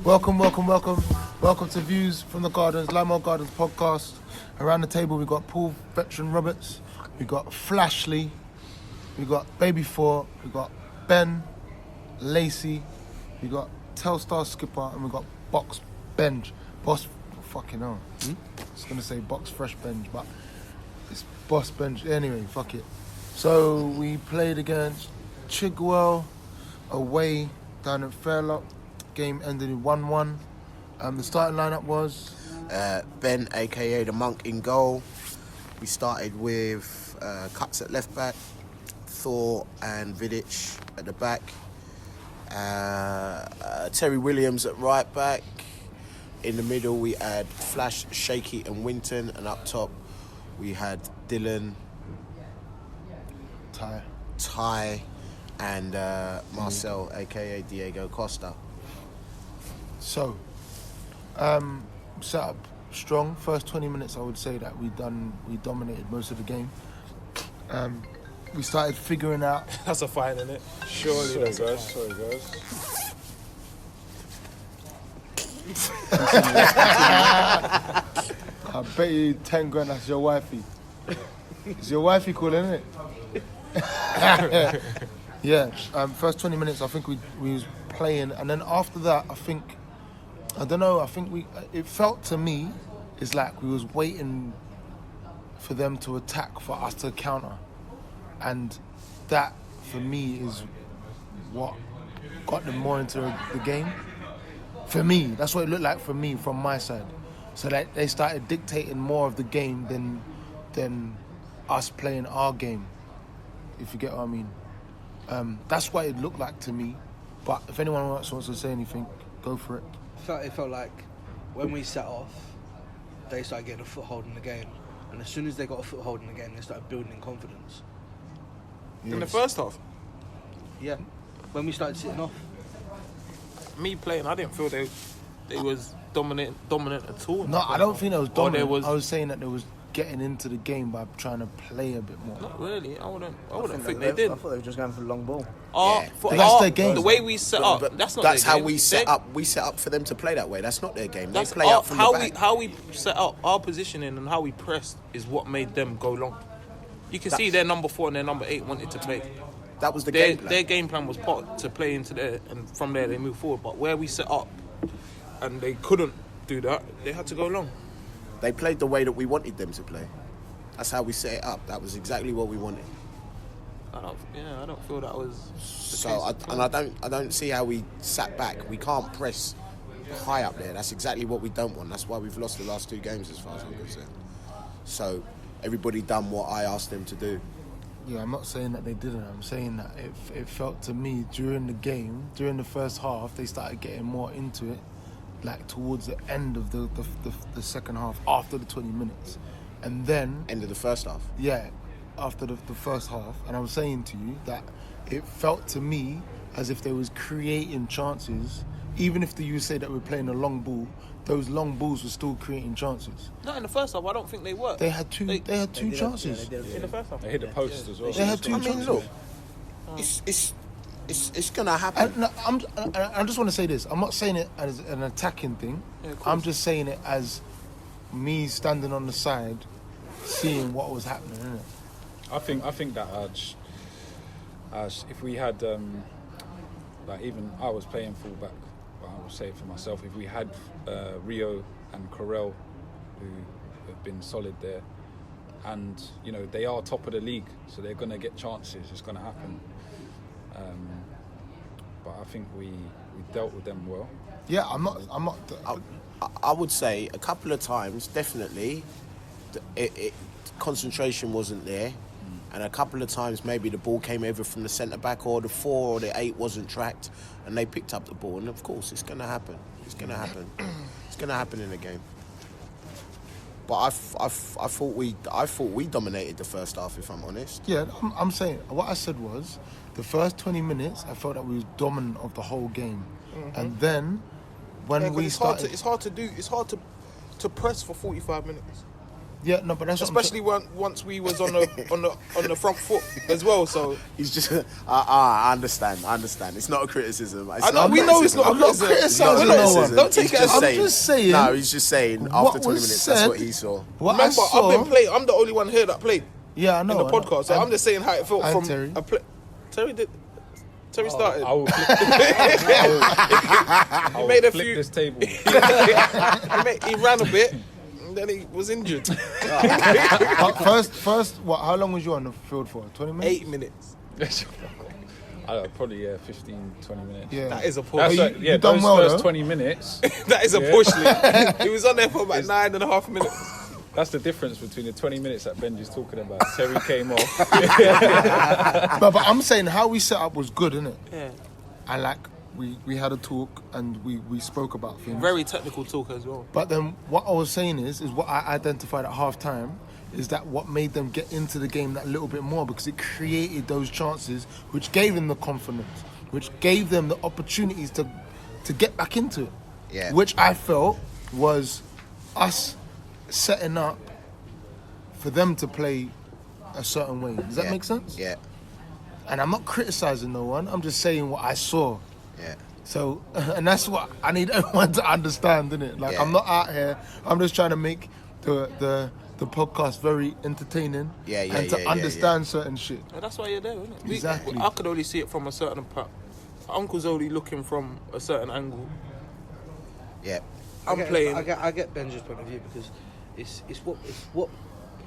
Welcome to Views from the Gardens, Lamar Gardens podcast. Around the table we got Paul Veteran Roberts, we got Flashley, we got Baby Four, we got Ben, Lacey, we got Telstar Skipper, and we got Box Benj. Boss, fucking hell. I was gonna say Box Fresh Benj, but it's Boss Benj. Anyway, fuck it. So we played against Chigwell away down at Fairlock. Game ended in 1-1. The starting lineup was Ben, aka the Monk, in goal. We started with Cuts at left back, Thor and Vidic at the back, Terry Williams at right back. In the middle we had Flash, Shaky and Winton, and up top we had Dylan, Ty and Marcel, aka Diego Costa. So, set up strong. First 20 minutes, I would say that we dominated most of the game. We started figuring out. That's a fine, isn't it? Surely, guys. Sorry, guys. I bet you 10 grand. That's your wifey. It's your wifey calling, isn't it? Yeah. First 20 minutes, I think we was playing, and then after that, I don't know. I think it felt to me, it's like we was waiting for them to attack for us to counter, and that for me is what got them more into the game. For me, that's what it looked like for me from my side. So that they started dictating more of the game than us playing our game. If you get what I mean. That's what it looked like to me. But if anyone else wants to say anything, go for it. It felt like when we set off, they started getting a foothold in the game, and as soon as they got a foothold in the game, they started building confidence. Yes. In the first half? Yeah, when we started sitting off. Me playing, I didn't feel they was dominant at all. No, I don't think they was dominant. Was, I was saying that they was getting into the game by trying to play a bit more. Not really. I wouldn't think they did. I thought they were just going for the long ball. That's their game. The way we set up, that's not That's their how game. we set up. We set up for them to play that way. That's not their game. They That's play up from the back. How we set up our positioning and how we pressed is what made them go long. You can see their number 4 and their number 8 wanted to play. That was the game plan. Their game plan was to play into there, and from there they moved forward. But where we set up, and they couldn't do that, they had to go long. They played the way that we wanted them to play. That's how we set it up. That was exactly what we wanted. I don't feel that was the case. I don't see how we sat back. We can't press high up there. That's exactly what we don't want. That's why we've lost the last 2 games, as far as I'm concerned. So everybody done what I asked them to do. Yeah, I'm not saying that they didn't. I'm saying that it felt to me during the game, during the first half, they started getting more into it, like towards the end of the second half, after the 20 minutes. And then... End of the first half? Yeah, after the first half. And I was saying to you that it felt to me as if they was creating chances. Even if you say that we're playing a long ball, those long balls were still creating chances. Not in the first half. I don't think they were. They had two chances. In the first half. They hit the post as well. They had 2 chances. Look, it's gonna happen. I just want to say this. I'm not saying it as an attacking thing. Yeah, I'm just saying it as me standing on the side, seeing what was happening, innit? I think that if we had even I was playing fullback, but I will say it for myself. If we had Rio and Corell, who have been solid there, and they are top of the league, so they're going to get chances. It's going to happen. But I think we dealt with them well. Yeah, I'm not. I would say a couple of times, definitely, concentration wasn't there. And a couple of times maybe the ball came over from the centre-back, or the 4 or the 8 wasn't tracked, and they picked up the ball. And of course, it's going to happen. It's going to happen. It's going to happen in the game. But I thought we dominated the first half, if I'm honest. Yeah, I'm saying what I said was the first 20 minutes I felt that we was dominant of the whole game, and then when we started, it's hard to press for 45 minutes. Yeah, no, but that's what I'm especially once we was on the front foot as well. So He's just. I understand. It's not a criticism. I know we know it's not. I'm not criticising no one. Don't take it as I'm just saying. No, he's just saying what after 20 was minutes, said- that's what he saw. What I Remember, saw, I've been playing. I'm the only one here that played Yeah, I know. in the podcast. So I'm just saying how it felt And from Terry. a play. Terry started. I will flip, He made a flip few. this table. He ran a bit, and then he was injured. But first, what? How long was you on the field for? 20 minutes. 8 minutes. I don't know, probably 15, 20 minutes. Yeah. That is a That's push. you- like, you done those well, first though. 20 minutes. That is a push. Lee. He was on there for about 9.5 minutes. That's the difference between the 20 minutes that Benji's talking about. Terry came off. But I'm saying how we set up was good, innit? Yeah. And like we had a talk and we spoke about things. Very technical talk as well. But then what I was saying is what I identified at half time is that what made them get into the game that little bit more, because it created those chances which gave them the confidence, which gave them the opportunities to get back into it. Yeah. Which I felt was us setting up for them to play a certain way. Does that make sense? Yeah. And I'm not criticizing no one. I'm just saying what I saw. Yeah. So, and that's what I need everyone to understand, innit? Like, Yeah. I'm not out here. I'm just trying to make the podcast very entertaining and to understand certain shit. And that's why you're there, isn't it? Exactly. I could only see it from a certain part. Uncle's only looking from a certain angle. Yeah. I'm playing. I get Benji's point of view because it's what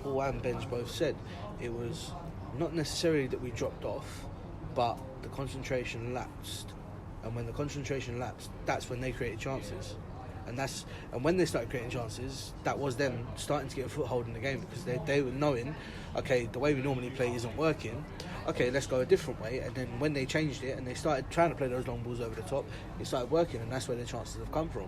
Paul and Benj both said. It was not necessarily that we dropped off, but the concentration lapsed, and when the concentration lapsed, that's when they created chances, and when they started creating chances, that was them starting to get a foothold in the game because they were knowing, okay, the way we normally play isn't working. Okay, let's go a different way. And then when they changed it and they started trying to play those long balls over the top, it started working, and that's where the chances have come from.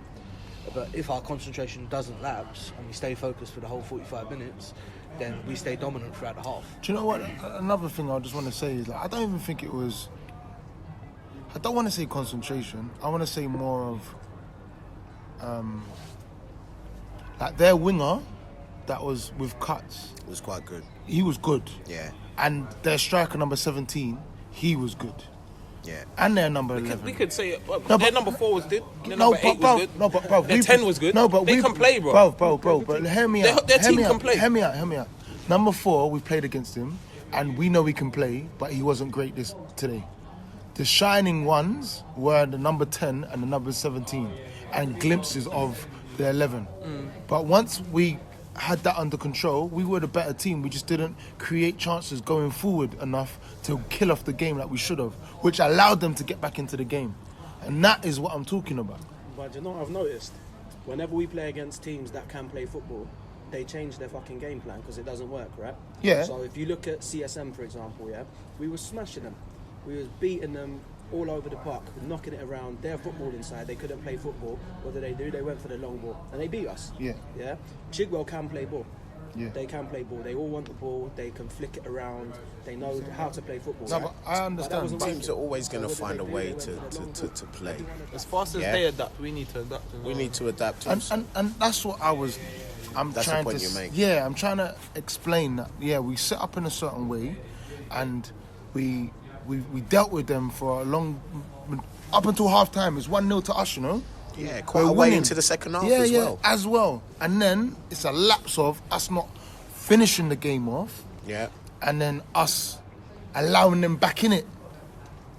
But if our concentration doesn't lapse and we stay focused for the whole 45 minutes, then we stay dominant throughout the half. Do you know what? Another thing I just want to say is, like, I don't even think it was. I don't want to say concentration. I want to say more of, like their winger, that was with cuts. It was quite good. He was good. Yeah. And their striker number 17, he was good. Yeah. And their number 11. We could say No, their but- number 4 was good. Their No, number 8 bro, was good. no, but bro, Their 10 was good. No, but they can play, bro. Bro, but hear me Their- out. their Hear team me can out. play. Hear me out. Number 4, we played against him, and we know he can play, but he wasn't great today. The shining ones were the number 10 and the number 17, and glimpses of the 11. But once we had that under control, we were the better team. We just didn't create chances going forward enough to kill off the game like we should have, which allowed them to get back into the game. And that is what I'm talking about. But you know what I've noticed? Whenever we play against teams that can play football, they change their fucking game plan because it doesn't work, right? Yeah. So if you look at CSM, for example, yeah, we were smashing them. We was beating them all over the park, knocking it around. Their football inside, they couldn't play football. What did they do? They went for the long ball and they beat us. Yeah. Yeah. Chigwell can play ball. Yeah. They can play ball. They all want the ball. They can flick it around. They know how to play football. No, right? but I understand. wasn't Teams are always going to So what find a did they way do? They went for the long to play. As fast as Yeah. they adapt, we need to adapt. as We well. need to adapt to And that's what I'm That's the trying point to you make. Yeah, I'm trying to explain that. Yeah, we set up in a certain way, and we dealt with them for a long, up until half time. It's 1-0 to us, you know. Yeah, quite We're a way winning. into the second half Yeah, as well. And then it's a lapse of us not finishing the game off, Yeah. and then us allowing them back in it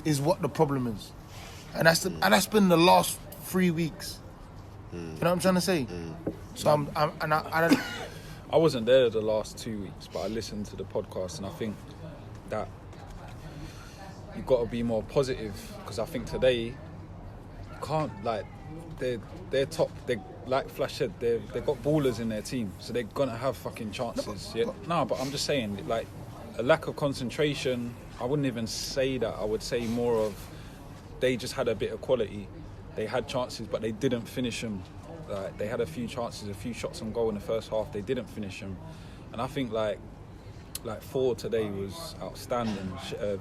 is what the problem is, and that's been the last 3 weeks. You know what I'm trying to say? So I don't. I wasn't there the last 2 weeks, but I listened to the podcast, and I think that you've got to be more positive, because I think today you can't, like, they're top. They, like Flash said, they've got ballers in their team, so they're gonna have fucking chances. No, but I'm just saying, like, a lack of concentration. I wouldn't even say that. I would say more of they just had a bit of quality. They had chances, but they didn't finish them. They had a few chances, a few shots on goal in the first half. They didn't finish them, and I think like Ford today was outstanding.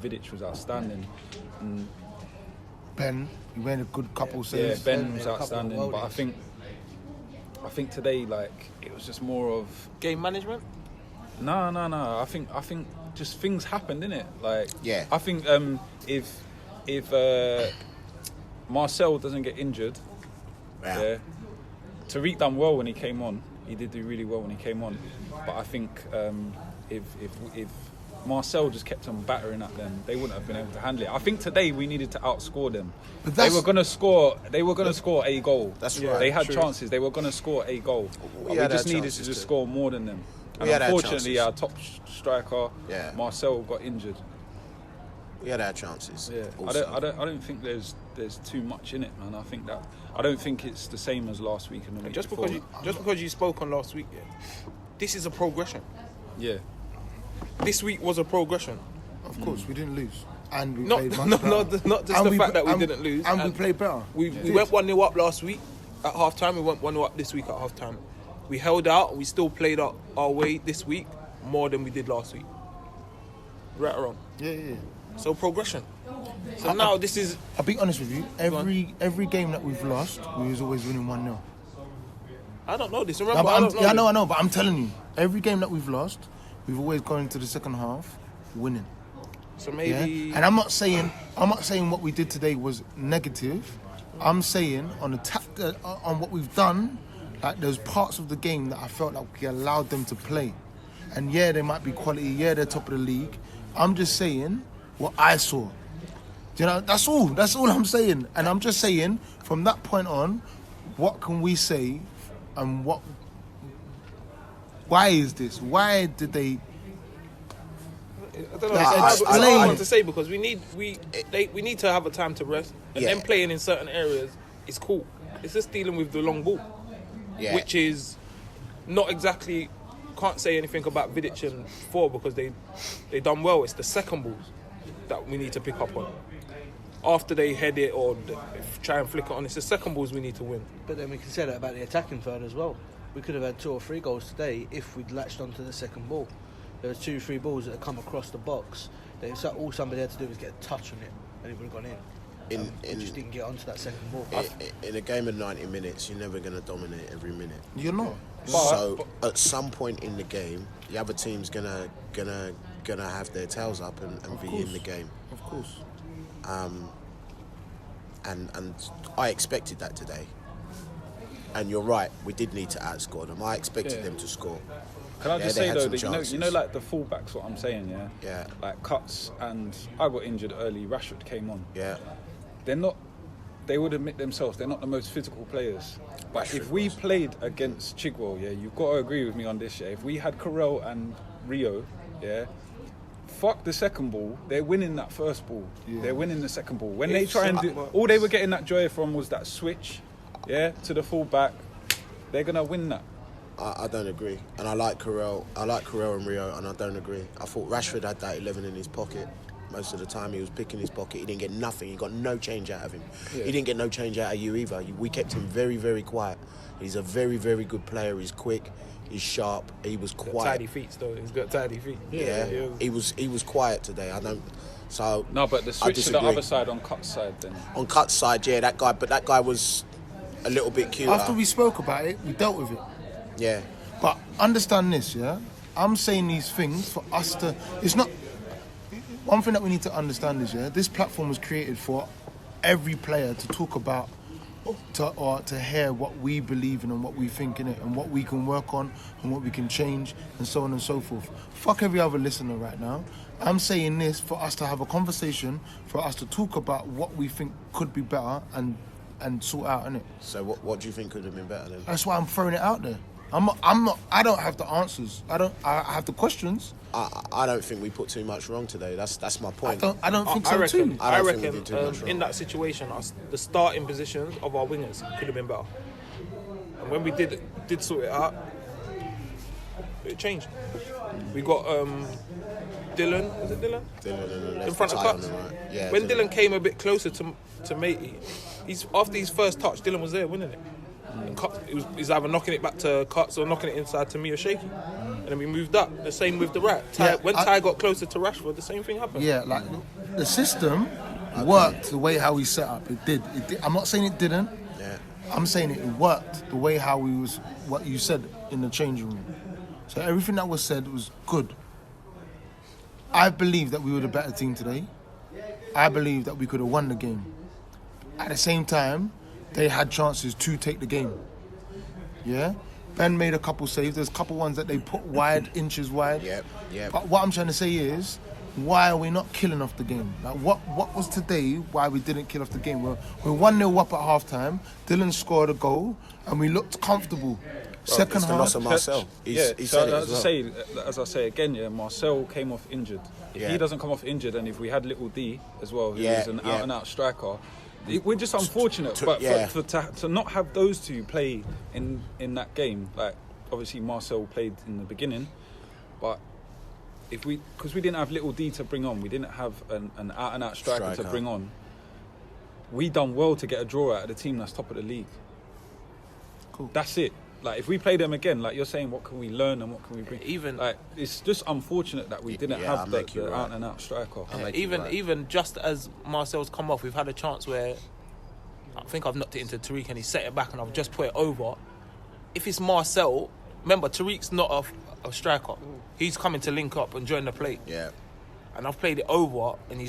Vidic was outstanding. And Ben, you made a good couple yeah, saves. Ben made was a couple of outstanding. But I worldies. think I think today, like, it was just more of Game management. no. I think just things happened, innit? Like, Yeah. I think if Marcel doesn't get injured, yeah, Tariq done well when he came on. He did do really well when he came on. But I think if Marcel just kept on battering at them, they wouldn't have been able to handle it. I think today we needed to outscore them. They were going to score. They were going to score a goal. That's right. They had True. chances. They were going to score a goal. But we had just our needed to chances just too. score more than them. And We had our unfortunately, chances. our top striker, Yeah. Marcel, got injured. We had our chances. Yeah, also. I don't think there's too much in it, man. I don't think it's the same as last week and the week Just before. because you spoke on last week, yeah, this is a progression. Yeah. This week was a progression. Of course, we didn't lose, and we Not played much not better. not just And the fact that we and- didn't lose. and we played better. We did. went 1-0 up last week at half time. We went 1-0 up this week at half time. We held out. We still played up our way this week more than we did last week. Right or wrong? Yeah. So progression. So now this is I'll be honest with you. Every game that we've lost, we was always winning 1-0. I don't know this. No, Remember, but I don't know. I this. know. But I'm telling you, every game that we've lost, we've always gone into the second half winning. So Yeah? maybe And I'm not saying what we did today was negative. I'm saying on what we've done, like there's parts of the game that I felt like we allowed them to play. And yeah, they might be quality. Yeah, they're top of the league. I'm just saying what I saw. You know, that's all. That's all I'm saying. And I'm just saying from that point on, what can we say, and what? Why is this? Why did they? I don't know. I It's hard explain. to say because we need to have a time to rest, and Yeah. then playing in certain areas is cool. It's just dealing with the long ball, Yeah. which is not exactly. Can't say anything about Vidic and Four because they done well. It's the second balls that we need to pick up on. After they head it or try and flick it on, it's the second balls we need to win. But then we can say that about the attacking third as well. We could have had 2 or 3 goals today if we'd latched onto the second ball. There was 2-3 balls that had come across the box. All somebody had to do was get a touch on it, and it would have gone in. We just didn't get onto that second ball. In a game of 90 minutes, you're never going to dominate every minute. You're not. So at some point in the game, the other team's gonna have their tails up and be in the game. Of course. And I expected that today. And you're right, we did need to outscore them. I expected them to score. Can I just they say had though some that chances. you know like the fullbacks, what I'm saying, yeah? Yeah. Like Cuts and I got injured early. Rashford came on. Yeah. They would admit themselves they're not the most physical players. But if we played against Chigwell, yeah, you've got to agree with me on this, yeah. If we had Carell and Rio, yeah, fuck the second ball, they're winning that first ball. Yeah. They're winning the second ball. When they try and do, all they were getting that joy from was that switch, yeah, to the fullback. They're gonna win that. I don't agree. And I like Carell and Rio, and I don't agree. I thought Rashford had that 11 in his pocket. Most of the time he was picking his pocket. He didn't get nothing. He got no change out of him. Yeah. He didn't get no change out of you either. We kept him very, very quiet. He's a very, very good player. He's quick. He's sharp. He was Got quiet. tidy feet still. He's got tidy feet. Yeah. He was quiet today. No, but the I switch to the disagree. other side on Cut's side then. On Cut's side, yeah, that guy was a little bit cuter. After we spoke about it, we dealt with it. Yeah. But understand this, yeah? I'm saying these things for us to... It's not... One thing that we need to understand is, yeah, this platform was created for every player to talk about, to hear what we believe in and what we think in it and what we can work on and what we can change and so on and so forth. Fuck every other listener right now. I'm saying this for us to have a conversation, for us to talk about what we think could be better and sort out, innit? So what do you think could have been better then? That's why I'm throwing it out there. I don't have the answers. I have the questions. I don't think we put too much wrong today. That's my point. I don't think I so reckon, too. I I don't think we reckon did too much wrong. in that situation, the starting positions of our wingers could have been better. And when we did sort it out, it changed. We got Dylan. Was it Dylan? Dylan on the left, In front of Ty on Cuts. the right. Yeah, When Dylan came a bit closer to Matey, after his first touch, Dylan was there winning it. And Cuts, he's either knocking it back to Cuts or knocking it inside to me or Shaky. And then we moved up. The same with the right. When Ty got closer to Rashford, the same thing happened. Yeah, like the system worked the way how we set up. It did. I'm not saying it didn't. Yeah. I'm saying it worked the way how we was, what you said in the changing room. So everything that was said was good. I believe that we were the better team today. I believe that we could have won the game. At the same time, they had chances to take the game. Yeah? Ben made a couple saves. There's a couple ones that they put wide, inches wide. Yep. But what I'm trying to say is, why are we not killing off the game? Like, what was today why we didn't kill off the game? We're 1-0 up at half-time. Dylan scored a goal, and we looked comfortable. Second It's the half. loss of Marcel. He said it as well. As I say again, yeah, Marcel came off injured. If he doesn't come off injured, and if we had Little D as well, who is an out-and-out striker, we're just unfortunate. But to not have those two play in that game, like obviously Marcel played in the beginning, but because we didn't have Little D to bring on, we didn't have an out-and-out striker to bring on. We done well to get a draw out of the team that's top of the league. Cool. That's it. Like, if we play them again, like you're saying, what can we learn and what can we bring? Even like, it's just unfortunate that we didn't have the out and out striker. Even just as Marcel's come off, we've had a chance where I think I've knocked it into Tariq and he set it back and I've just put it over. If it's Marcel, remember Tariq's not a striker. He's coming to link up and join the play. Yeah. And I've played it over and he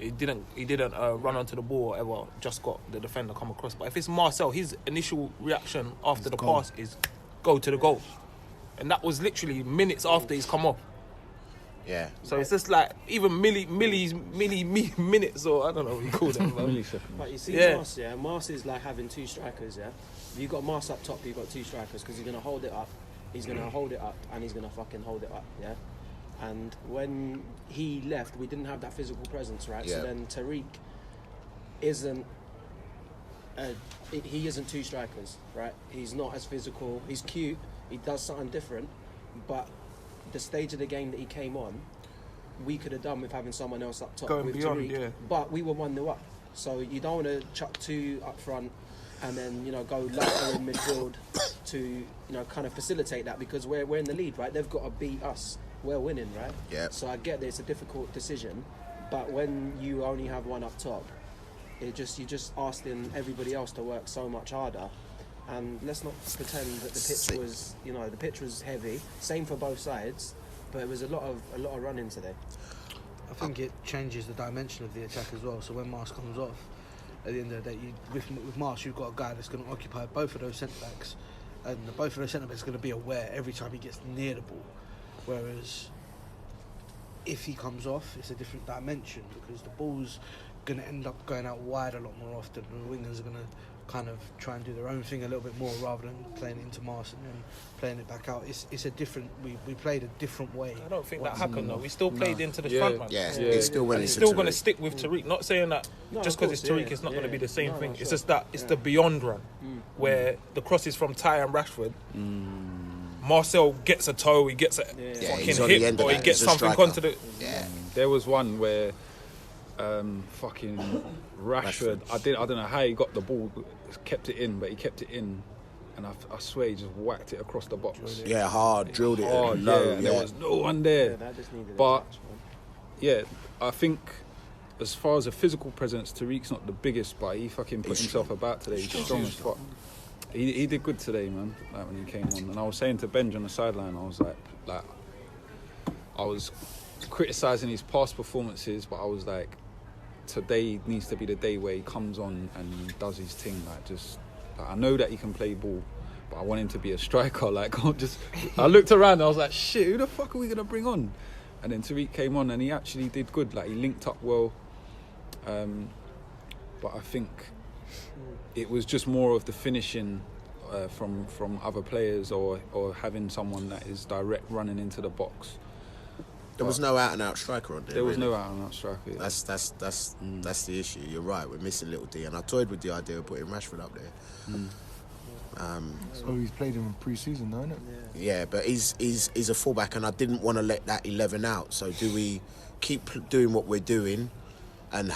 didn't run onto the ball or ever, just got the defender come across. But if it's Marcel, his initial reaction after the pass is go to the goal. And that was literally minutes after he's come off. Yeah. So it's just like even minutes, or I don't know what you call them. But you see, Mars is like having two strikers, yeah? If you've got Mars up top, you've got two strikers, because he's going to hold it up, he's going to hold it up, and he's going to fucking hold it up, yeah? And when he left, we didn't have that physical presence, right? Yeah. So then Tariq isn't... he isn't two strikers, right? He's not as physical. He's cute. He does something different. But the stage of the game that he came on, we could have done with having someone else up top Going with beyond, Tariq. yeah. But we were 1-0 up. So you don't want to chuck two up front and then, go later in midfield to, kind of facilitate that, because we're in the lead, right? They've got to beat us. We're winning, right? Yeah. So I get that it's a difficult decision, but when you only have one up top, you're just asking everybody else to work so much harder. And let's not pretend that the pitch was heavy. Same for both sides, but it was a lot of running today. I think it changes the dimension of the attack as well. So when Mars comes off, at the end of the day, with Mars, you've got a guy that's going to occupy both of those centre backs, and both of those centre backs are going to be aware every time he gets near the ball. Whereas if he comes off, it's a different dimension, because the ball's going to end up going out wide a lot more often, and the wingers are going to kind of try and do their own thing a little bit more rather than playing it into Mars and then playing it back out. It's a different... We played a different way. I don't think that happened though. We still played into the front, man. Yeah, it still went into It's still Tariq. going to stick with Tariq. Not saying that just because it's Tariq, it's not going to be the same thing. It's just that it's the beyond run where the crosses from Ty and Rashford. Marcel gets a toe, he gets a he's fucking on the hip, end of or he that. gets He's a something striker. onto the. Yeah. There was one where fucking Rashford. I don't know how he got the ball, kept it in, but he kept it in, and I swear he just whacked it across the box. Yeah, hard, drilled it. Oh, low, and there was no one there. That just needed But a touch, man. yeah, I think as far as a physical presence, Tariq's not the biggest, but he fucking put himself about today. He's strong as fuck. He did good today, man. Like when he came on, and I was saying to Benj on the sideline, I was like, I was criticising his past performances, but I was like, today needs to be the day where he comes on and he does his thing. I know that he can play ball, but I want him to be a striker. I looked around and I was like, shit, who the fuck are we gonna bring on? And then Tariq came on and he actually did good. Like, he linked up well, but I think it was just more of the finishing from other players or having someone that is direct running into the box. There was no out-and-out striker on there. There was really. no out-and-out striker. Yeah. That's the issue. You're right. We're missing Little D, and I toyed with the idea of putting Rashford up there. So he's played him in pre-season, though, isn't it? Yeah, but he's a fullback, and I didn't want to let that 11 out. So do we keep doing what we're doing and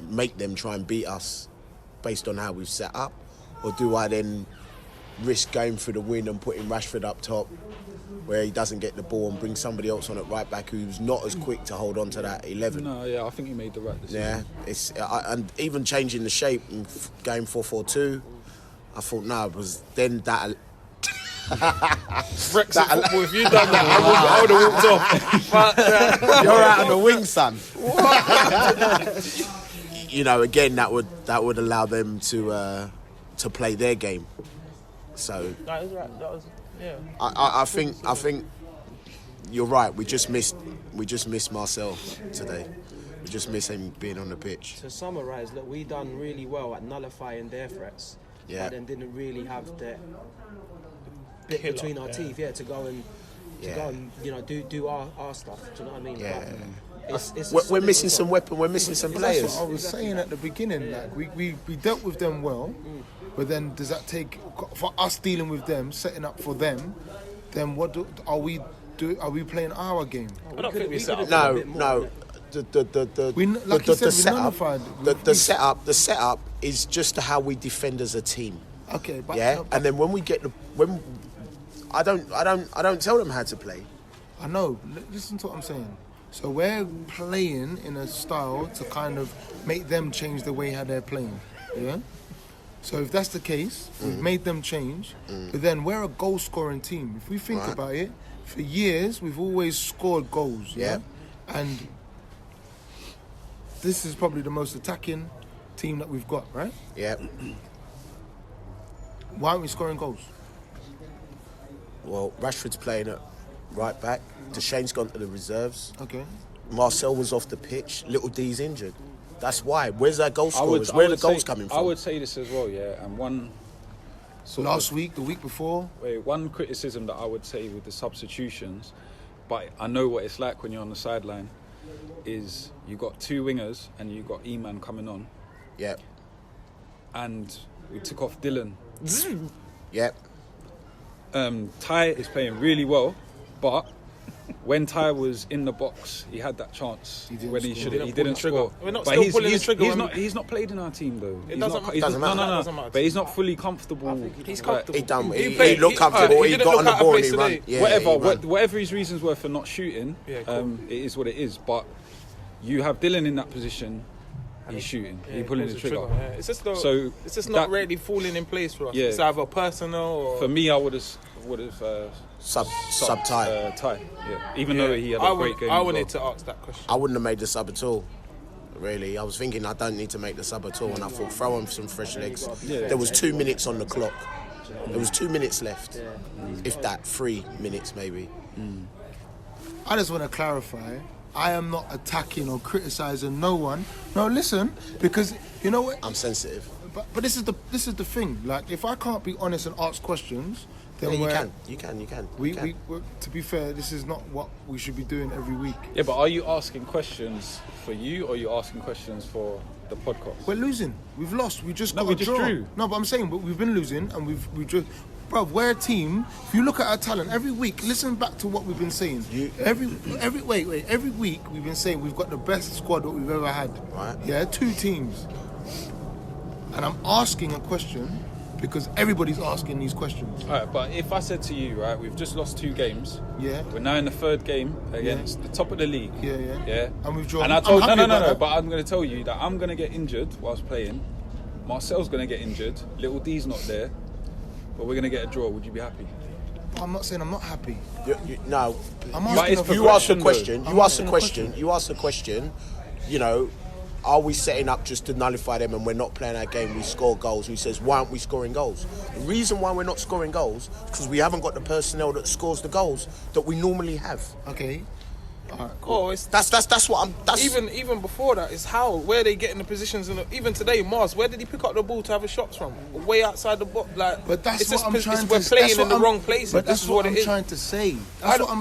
make them try and beat us based on how we've set up, or do I then risk going for the win and putting Rashford up top, where he doesn't get the ball, and bring somebody else on at right back who's not as quick to hold on to that 11? No, yeah, I think he made the right decision. Yeah, and even changing the shape and going 4-4-2, I thought, no, it was then that. Brexit football, if you'd done that, I would have walked off. But, You're out on the wing, son. You know, again, that would allow them to play their game. So that was right. That was, yeah. I think you're right. We just missed Marcel today. We just miss him being on the pitch. To summarise, look, we done really well at nullifying their threats, but then didn't really have the bit between our teeth, to go and do our stuff. Do you know what I mean? Yeah. We're missing some weapon. We're missing some players. That's what I was saying at the beginning. Like we dealt with them well, but then does that take for us dealing with them, setting up for them? Then are we playing our game? I don't think we set up. No. The setup is just how we defend as a team. Okay, but and then when I don't tell them how to play. I know. Listen to what I'm saying. So we're playing in a style to kind of make them change the way how they're playing. Yeah. So if that's the case, we've made them change. But then we're a goal-scoring team. If we think about it, for years we've always scored goals. Yeah. And this is probably the most attacking team that we've got, right? Yeah. Why aren't we scoring goals? Well, Rashford's playing at right back. Deshane's gone to the reserves. Okay. Marcel was off the pitch. Little D's injured. That's why. Where's our goal scorers? Where are the goals coming from? I would say this as well, and one last week, the week before. One criticism that I would say with the substitutions, but I know what it's like when you're on the sideline, is you got two wingers and you got E-Man coming on. Yep. And we took off Dylan. Yep. Ty is playing really well, but when Ty was in the box, he had that chance he didn't score. We're not but still pulling the trigger. He's not played in our team though. It doesn't matter. No. But he's not fully comfortable. He's comfortable. He looked comfortable. He got on the ball and he ran. Yeah, whatever his reasons were for not shooting, it is what it is. But you have Dylan in that position. He's shooting. He's pulling the trigger. It's just not really falling in place for us. Yeah. It's either personal or. For me, I would have sub Ty. Ty. Yeah. Even though he had a great game. I wanted to ask that question. I wouldn't have made the sub at all. Really, I was thinking I don't need to make the sub at all, and I thought throw on some fresh legs. There was 2 minutes on the clock. There was 2 minutes left, if that, 3 minutes maybe. I just want to clarify. I am not attacking or criticising no one. No, listen, because you know what? I'm sensitive. But this is the thing. Like, if I can't be honest and ask questions, then you can. We to be fair, this is not what we should be doing every week. Yeah, but are you asking questions for you, or are you asking questions for the podcast? We're losing. We've lost. We just got a draw. Drew. No, but I'm saying, we've been losing, and we've just. Bro, we're a team. If you look at our talent every week, listen back to what we've been saying. Every week we've been saying we've got the best squad that we've ever had. Right. Yeah, 2 teams. And I'm asking a question because everybody's asking these questions. All right, but if I said to you, right, we've just lost 2 games. Yeah. We're now in the 3rd game against the top of the league. Yeah. And we've drawn. And I told no. But I'm going to tell you that I'm going to get injured whilst playing. Marcel's going to get injured. Little D's not there. But we're going to get a draw. Would you be happy? I'm not saying I'm not happy. No. You asked the question. You know, are we setting up just to nullify them and we're not playing our game? We score goals. Who says, why aren't we scoring goals? The reason why we're not scoring goals is because we haven't got the personnel that scores the goals that we normally have. Okay. All right, cool. That's what I'm. That's even before that is where they get in the positions. Even today, Mars, where did he pick up the ball to have a shots from? Way outside the box. Like, but that's what I'm trying to. We're playing in the wrong places. But that's what I'm trying to say.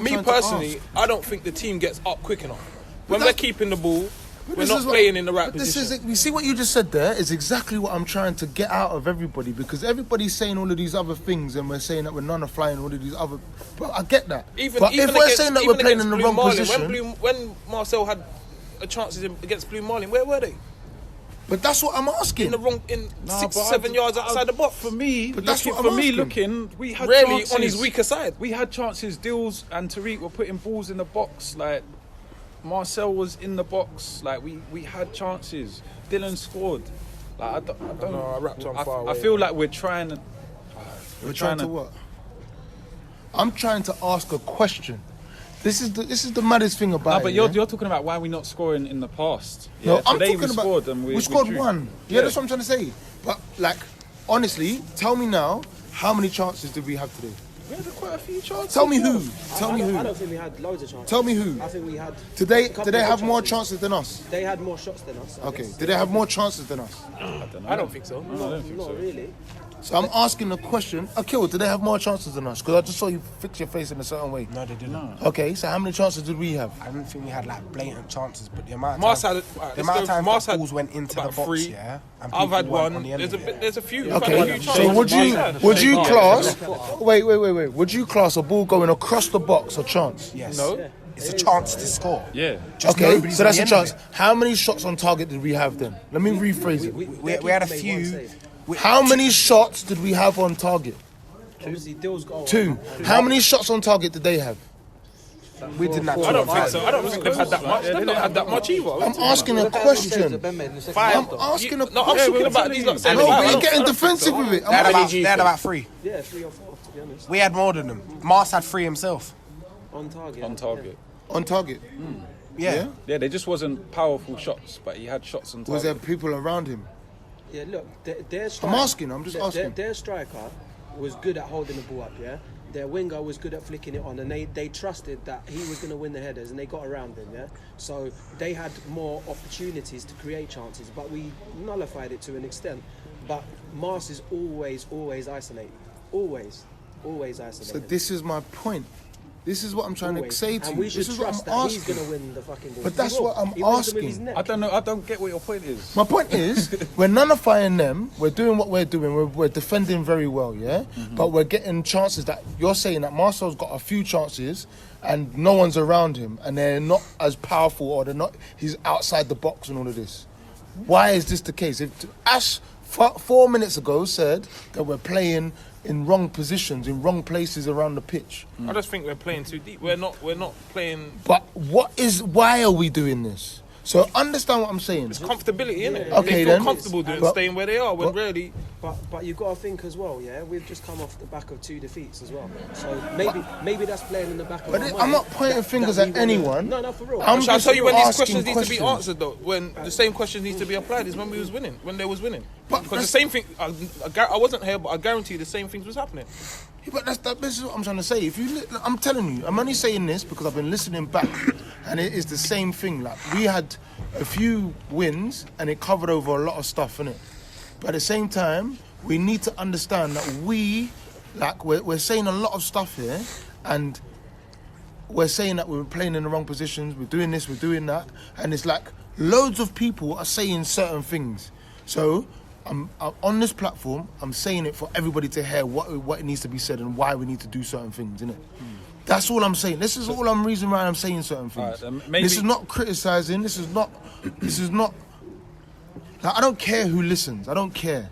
Me personally, I don't think the team gets up quick enough. When we're keeping the ball, we're not playing in the right position. You see what you just said there is exactly what I'm trying to get out of everybody, because everybody's saying all of these other things and we're saying that we're nullifiing all of these other. But I get that. But if we're saying that we're playing in the wrong position, when Marcel had chances against Blue Marlin, where were they? But that's what I'm asking. In 6-7 yards outside the box. For me, but that's what I'm asking. We had chances on his weaker side. We had chances. Dills and Tariq were putting balls in the box. Like, Marcel was in the box. Like, we had chances. Dylan scored. Like I don't. No, I wrapped on far I away. feel like we're trying to. We're trying to what? I'm trying to ask a question. This is the maddest thing about No, but it. you're talking about why we're not scoring in the past. No, Yeah, I'm today talking we about scored and we scored drew. one. Yeah, that's what I'm trying to say. But like, honestly, tell me now, how many chances did we have today? We had quite a few chances. Tell me who. I don't think we had loads of chances. Tell me who. I think we had. Did a they couple of have good more chances. chances than us? They had more shots than us. I Okay. guess. Did they have more chances than us? I don't think so. No, I don't think Not so. really. So I'm asking the question. Akil, did they have more chances than us? Because I just saw you fix your face in a certain way. No, they didn't. Okay, so how many chances did we have? I don't think we had like blatant chances, but the amount of Mars time, had the amount of time Mars had balls went into the about box, 3. yeah. And I've people had weren't one. on the end There's of it. there's a few. Okay, Quite a few so chances. would you class? Wait. Would you class a ball going across the box a chance? Yes. No. It's a chance to score. Yeah. Just Okay, nobody's so on that's the a end of chance. it. How many shots on target did we have then? Let me rephrase it. We had a Made one few. save. How many shots did we have on target? Obviously, Dill's goal. 2. How many shots on target did they have? We didn't have I don't two. think so. I don't think they've had that much. They've not had that much either. I'm asking a question. I'm asking a No, I'm question. talking about these lot. No, saying but five. you're getting defensive with it. They had, I'm- they had about 3. Yeah, 3 or 4 to be honest. We had more than them. Mars had 3 himself. On target. On target. on target. Yeah. Yeah, they just wasn't powerful shots, but he had shots on target. Was there people around him? Yeah, look, their I'm striker, asking. I'm just asking. Their striker was good at holding the ball up, yeah? Their winger was good at flicking it on, and they trusted that he was going to win the headers, and they got around him, yeah? So they had more opportunities to create chances, but we nullified it to an extent. But Mars is always isolated. Always isolated. So this is my point. This is what I'm trying to Always. say to and you. we should This is what trust I'm that he's asking. going to win the fucking ball. But He that's will. what I'm He wants to move his asking. neck. I don't know. I don't get what your point is. My point is, we're nullifying them. We're doing what we're doing. We're defending very well, yeah. But we're getting chances that you're saying that Marcel's got a few chances, and no one's around him, and they're not as powerful, or they're not. He's outside the box and all of this. Why is this the case? If Ash 4 minutes ago said that we're playing in wrong positions, in wrong places around the pitch. I just think we're playing too deep. We're not playing. But why are we doing this? So understand what I'm saying. It's comfortability, innit? Okay, They feel then. comfortable doing But- staying where they are when but- really. But you've got to think as well, yeah. We've just come off the back of 2 defeats as well, so maybe that's playing in the back of But our I'm mind not pointing that fingers we at wanna- anyone. No, for real. I'm Shall I just tell you when these asking questions need to be questions. answered though? When the same questions need to be applied is when we was winning, when they was winning. But Because the that's- same thing, I wasn't here, but I guarantee you the same things was happening. Yeah, but this is what I'm trying to say. If you, I'm telling you, I'm only saying this because I've been listening back, and it is the same thing. Like we had a few wins, and it covered over a lot of stuff, innit? But at the same time, we need to understand that we're saying a lot of stuff here, and we're saying that we're playing in the wrong positions. We're doing this, we're doing that, and it's like loads of people are saying certain things. So I'm on this platform. I'm saying it for everybody to hear what needs to be said and why we need to do certain things, innit? That's all I'm saying. This is all I'm reason why I'm saying certain things. Alright, then maybe- This is not criticizing. This is not. Like, I don't care who listens. I don't care,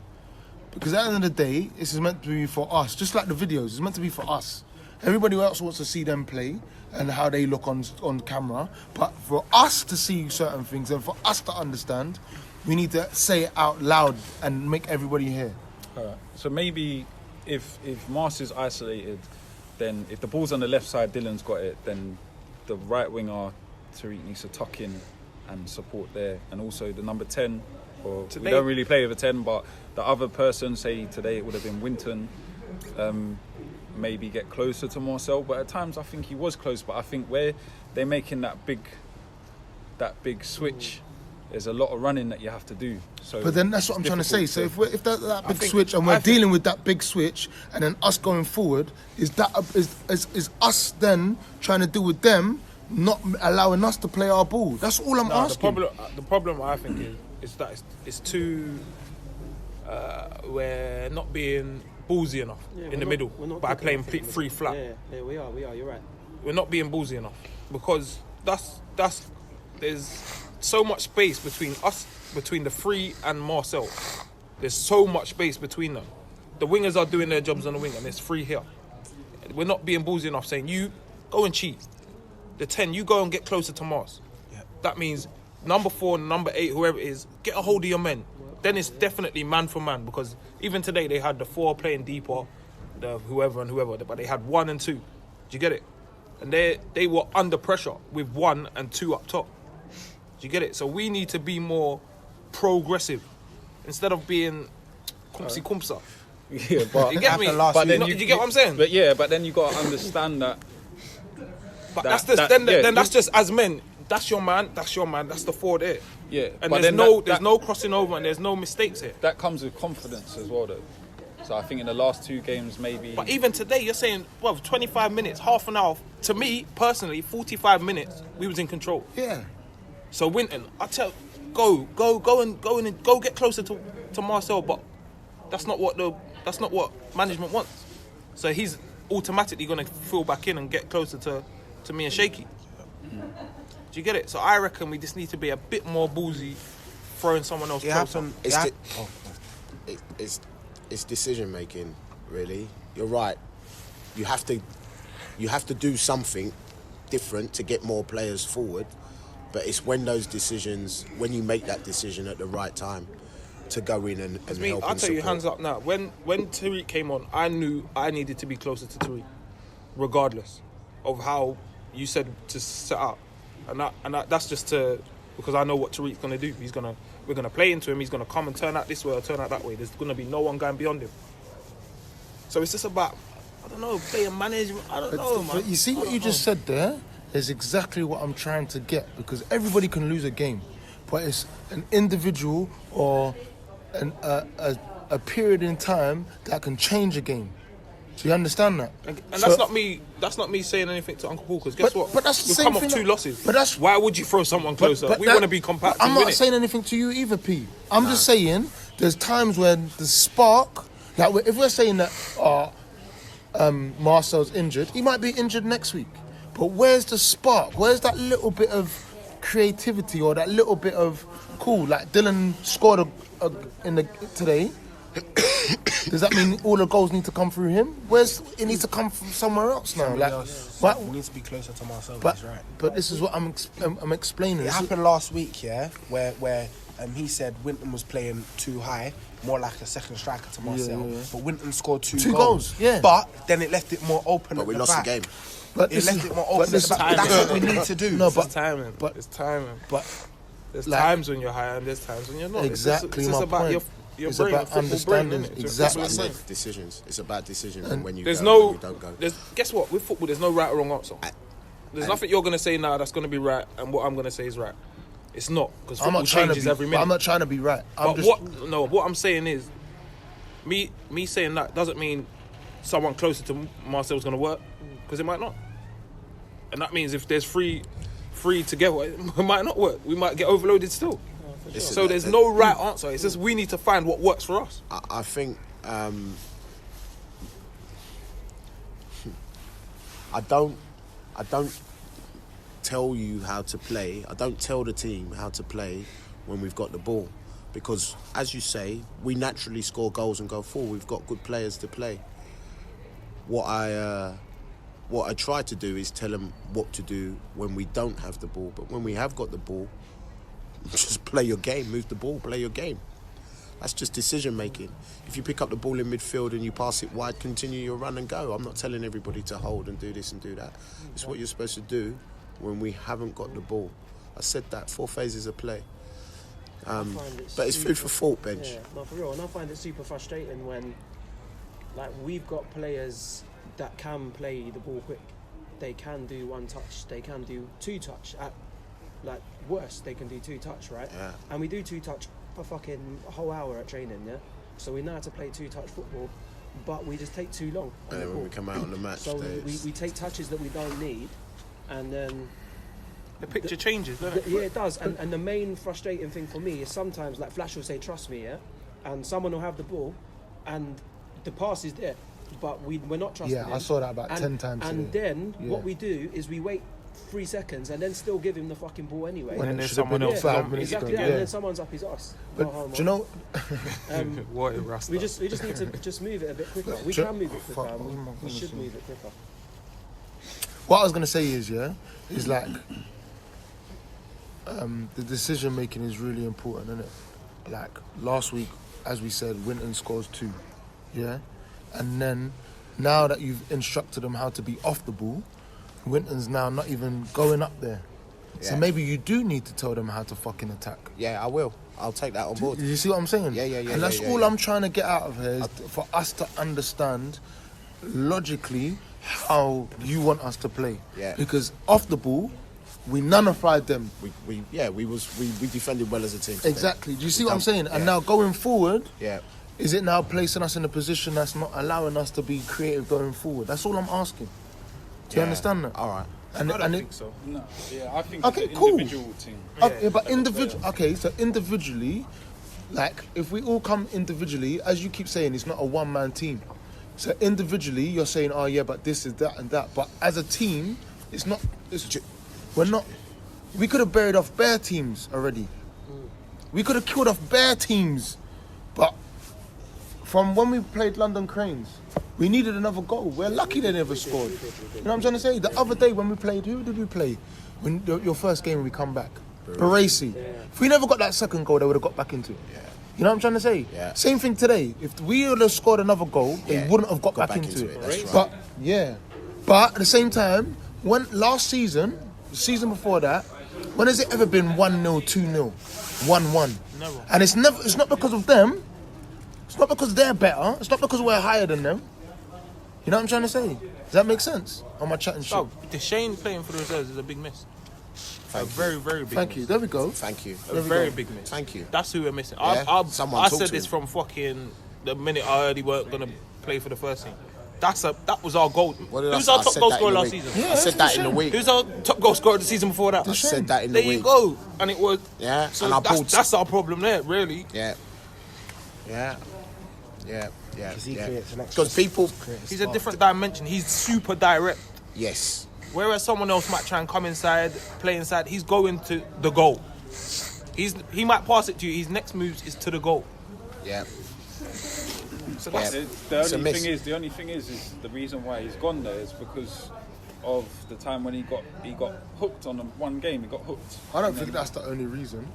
because at the end of the day, this is meant to be for us. Just like the videos, it's meant to be for us. Everybody else wants to see them play and how they look on camera, but for us to see certain things and for us to understand, we need to say it out loud and make everybody hear. Alright. So maybe if Mars is isolated, then if the ball's on the left side, Dylan's got it, then the right winger, Tariq, needs to tuck in and support there. And also the number 10, or we Today- don't really play with a 10, but the other person, say today it would have been Winton, maybe get closer to Marcel. But at times I think he was close, but I think where they're making that big switch, there's a lot of running that you have to do. So But then that's what I'm it's trying to say. difficult So if that big think- switch, and I we're think- dealing with that big switch, and then us going forward, is us then trying to deal with them, not allowing us to play our ball? That's all I'm No, asking. the problem I think is that it's too. We're not being ballsy enough Yeah, in we're the not- middle we're not by taking playing off in the free middle. flat. Yeah, we are. You're right. We're not being ballsy enough because there's so much space between the free and Marcel. There's so much space between them. The wingers are doing their jobs on the wing, and there's free here. We're not being ballsy enough saying, you go and cheat. The 10, you go and get closer to Mars. Yeah. That means number 4, number 8, whoever it is, get a hold of your men. Then it's definitely man for man, because even today they had the 4 playing deeper, the whoever and whoever, but they had 1 and 2. Do you get it? And they were under pressure with 1 and 2 up top. Do you get it? So we need to be more progressive instead of being kumpsi kumpsa. Yeah, but You get me? Last But week. then you get what I'm saying? But yeah, but then you got to understand that. But that- that's that- then yeah, that's just as men. That's your man. That's your man. That's the 4 there. Yeah, And but there's then there's no crossing over and there's no mistakes here. that comes with confidence as well, though. So I think in the last 2 games, maybe. But even today, you're saying, well, 25 minutes, half an hour. To me, personally, 45 minutes, we was in control. Yeah. So Winton, I tell, go get closer to Marcel, but that's not what management wants. So he's automatically gonna fill back in and get closer to me and Shaky. Do you get it? So I reckon we just need to be a bit more ballsy, throwing someone else It closer. happened. It's, It di- it's decision making, really. You're right. You have to do something different to get more players forward. But it's when you make that decision at the right time to go in and help Me, and I'll tell you, support. hands up now. When Tariq came on, I knew I needed to be closer to Tariq, regardless of how you said to set up. And that's just because I know what Tariq's gonna do. We're gonna play into him. He's gonna come and turn out this way or turn out that way. There's gonna be no one going beyond him. So it's just about, I don't know, player management. I don't know, man. But you see what you just said there is exactly what I'm trying to get, because everybody can lose a game, but it's an individual or a period in time that can change a game. Do you understand that? And So- that's not me. That's not me saying anything to Uncle Paul. Because guess what? but that's the We've same come off thing 2 that- losses. but that's- Why would you throw someone closer? We that- want to be compact. I'm and not win it. saying anything to you either, P. I'm just saying there's times when the spark, like if we're saying that Marcel's injured, he might be injured next week. But where's the spark? Where's that little bit of creativity or that little bit of cool? Like Dylan scored today. Does that mean all the goals need to come through him? It needs to come from somewhere else now? Like, what? We need to be closer to Marcel. But He's right. but this is what I'm explaining. It This is- happened last week, yeah, where he said Winton was playing too high, more like a second striker to Marcel. yeah. But Winton scored two Two goals. goals, yeah. But then it left it more open. But at we the lost back. the game. But It this left is- it more but open. this At the is- back. That's what we need to do. No, It's but timing. but- It's timing. but There's like- times when you're higher and there's times when you're not. Exactly It's just my about point. your It's brain, about your football understanding brain, innit? It's exactly. your I football said brain. decisions. It's about decisions and when you There's go no. and when you don't go. Guess what? With football, there's no right or wrong answer. There's nothing you're gonna say now that's gonna be right, and what I'm gonna say is right. It's not, because I'm football not trying to changes be. every But minute. I'm not trying to be right. I'm But just. what I'm saying is, me saying that doesn't mean someone closer to Marcel's gonna work, because it might not. And that means if there's three together, it might not work. We might get overloaded still. Listen, So there's no right answer. It's just we need to find what works for us. I think I don't tell you how to play. I don't tell the team how to play when we've got the ball, because as you say, we naturally score goals and go forward. We've got good players to play. What I try to do is tell them what to do when we don't have the ball. But when we have got the ball, just play your game, move the ball, play your game. That's just decision making. If you pick up the ball in midfield and you pass it wide, continue your run and go. I'm not telling everybody to hold and do this and do that. It's what you're supposed to do when we haven't got the ball. I said that, 4 phases of play. But it's food for thought, Bench. Yeah, no, for real. And I find it super frustrating when, like, we've got players that can play the ball quick. They can do 1 touch. They can do 2 touch. At, like, worst, they can do 2 touch, right? Yeah. And we do 2 touch for fucking a whole hour at training, yeah? So we know how to play 2 touch football, but we just take too long on And the then when we ball. come out on the match So day, we take touches that we don't need, and then The picture changes, doesn't it? yeah, it does. And the main frustrating thing for me is sometimes, like, Flash will say, trust me, yeah? And someone will have the ball, and the pass is there, but we're not trusting Yeah, him. I saw that about And- 10 times And today. then Yeah. what we do is we wait 3 seconds and then still give him the fucking ball anyway. When And it then should have someone been else 5 comes. minutes Exactly, ago. and Yeah. then someone's up his ass. But Go home, do you know? What a rasta. we just need to just move it a bit quicker. We Do- can move it quicker. Fuck, and oh my we goodness, should man. move it quicker. What I was gonna say is, yeah, is like the decision making is really important, isn't it? Like last week, as we said, Winton scores 2, yeah, and then now that you've instructed them how to be off the ball, Winton's now not even going up there. So Yeah. maybe you do need to tell them how to fucking attack. Yeah, I will. I'll take that on board. You see what I'm saying? Yeah. And that's all I'm trying to get out of here is for us to understand logically how you want us to play. Yeah. Because off the ball, we nullified them. We defended well as a team today. Exactly. Do you see what I'm done- saying? And yeah. now going forward, Yeah. is it now placing us in a position that's not allowing us to be creative going forward? That's all I'm asking. Do you understand that? All right. And, I don't and think so. No, yeah, I think Okay, it's an cool. individual team. Okay, but individual. Okay, so individually, like if we all come individually, as you keep saying, it's not a one-man team. So individually, you're saying, oh yeah, but this is that and that. But as a team, it's not. We're not. We could have buried off bare teams already. We could have killed off bare teams, but from when we played London Cranes, we needed another goal. We're lucky they never scored. You know what I'm trying to say? The other day when we played, who did we play? When your first game when we come back, Baresi. If we never got that second goal, they would have got back into it. You know what I'm trying to say? Yeah. Same thing today. If we would have scored another goal, they Yeah. wouldn't have got back into it. That's right. But yeah, but at the same time, when last season, the season before that, when has it ever been 1-0, 2-0, 1-1? Never. And it's never. It's not because of them. It's not because they're better. It's not because we're higher than them. You know what I'm trying to say? Does that make sense? Am I chatting shit? Oh, the Shane playing for the reserves is a big miss. A very, very big Thank miss. you. There we go. Thank you. A very big miss. Thank you. That's who we're missing. Yeah, someone I talk said to this him. from fucking the minute I heard he weren't going to play for the first team. That was our goal. What did Who I was say? our I top said goal that scorer in the last week. season? Yeah, I said that in the week. Who was our top goal scorer the season before that? I said that in the There week. you go. And it was. Yeah, So and I pulled. that's our problem there, really. Yeah. Because he creates an extra. Because people. He's a different dimension. He's super direct. Yes. Whereas someone else might try and come inside, play inside, he's going to the goal. He might pass it to you. His next move is to the goal. Yeah. So that's Yeah. The It's a only miss. thing is the reason why he's gone there is because of the time when he got hooked on one game. He got hooked. I don't think that's the only reason.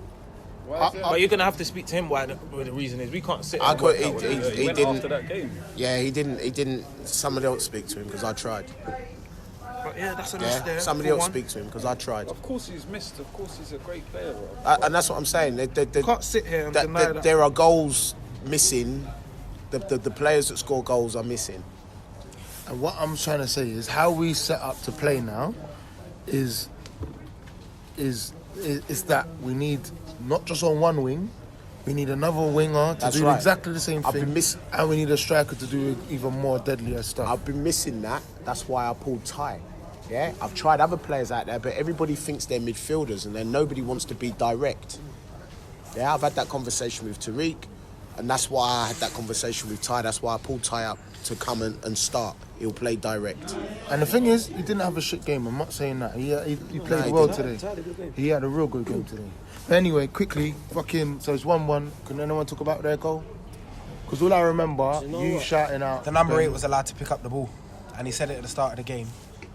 Why is it? But you're gonna have to speak to him why the reason is. We can't sit. I and got work he, out what it is. he went didn't. after that game. Yeah, he didn't. Somebody else speak to him because I tried. But yeah, that's a miss Yeah, there. somebody for else one. speak to him because I tried. Of course he's missed. Of course he's a great player. Bro. And that's what I'm saying. Can't sit here and deny that. There are goals missing. The players that score goals are missing. And what I'm trying to say is how we set up to play now is that we need not just on one wing, we need another winger to That's do right. exactly the same I've been thing, and we need a striker to do even more deadlier stuff. I've been missing that. That's why I pulled Ty. Yeah, I've tried other players out there, but everybody thinks they're midfielders, and then nobody wants to be direct. Yeah, I've had that conversation with Tariq, and that's why I had that conversation with Ty. That's why I pulled Ty up to come and start. He'll play direct. And the thing is, he didn't have a shit game. I'm not saying that. He played he well didn't. today. He had a real good game today. But anyway, quickly, so it's 1-1. Can anyone talk about their goal? Because all I remember, you shouting out. The number 8 was allowed to pick up the ball, and he said it at the start of the game.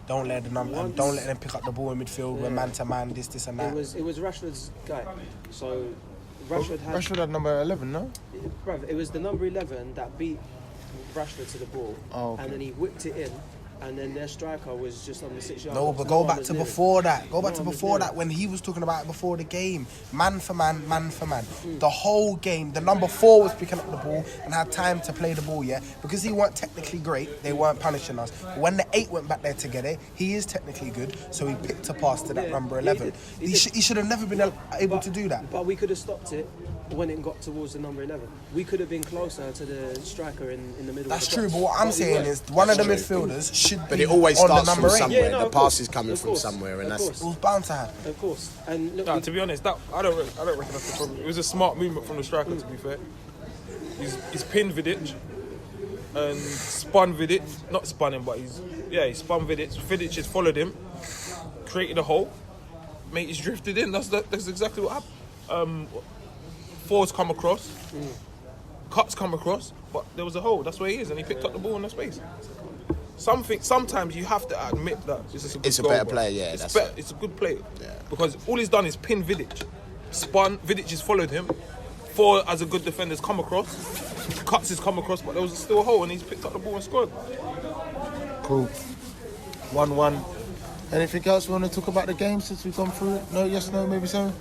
Don't let them pick up the ball in midfield. We're man to man. This and that. It was Rashford's guy. So Rashford had number 11, no? Bruv, it was the number 11 that beat Rashford to the ball, Oh, okay. and then he whipped it in, and then their striker was just on the 6-yard No, box. but No go one back was to near it. before that. Go back No to one was before near that it. when he was talking about it before the game. Man for man, man for man. The whole game, the number 4 was picking up the ball and had time to play the ball, yeah? Because he weren't technically great, they weren't punishing us. But when the 8 went back there to get it, he is technically good, so he picked a pass to that Yeah, number he 11. did. He should have never been able to do that. But we could have stopped it when it got towards the number 11. We could have been closer to the striker in the middle. That's of the true, box. but what I'm we saying weren't. is one of the That's true. midfielders should But be it always on the starts number from 8. somewhere. Yeah, no, The of pass course. is coming Of from course. somewhere, and Of that's course. It was bound to happen. Of course. And look, Nah, to be honest, I don't reckon that's the problem. It was a smart movement from the striker, to be fair. He's pinned Vidic and spun Vidic. Not spun him, but he spun Vidic. Vidic has followed him, created a hole. Mate, he's drifted in. That's exactly what happened. Fours come across, cuts come across, but there was a hole. That's where he is, and he picked up the ball in the space. Sometimes you have to admit that It's a goal, better bro. player, yeah, It's that's better. right. It's a good play. Yeah. Because all he's done is pin Vidic, spun. Vidic has followed him. 4 as a good defender's come across, cuts his come across, but there was still a hole, and he's picked up the ball and scored. Cool. 1-1. Anything else we want to talk about the game since we've gone through it? No, yes, no, maybe so.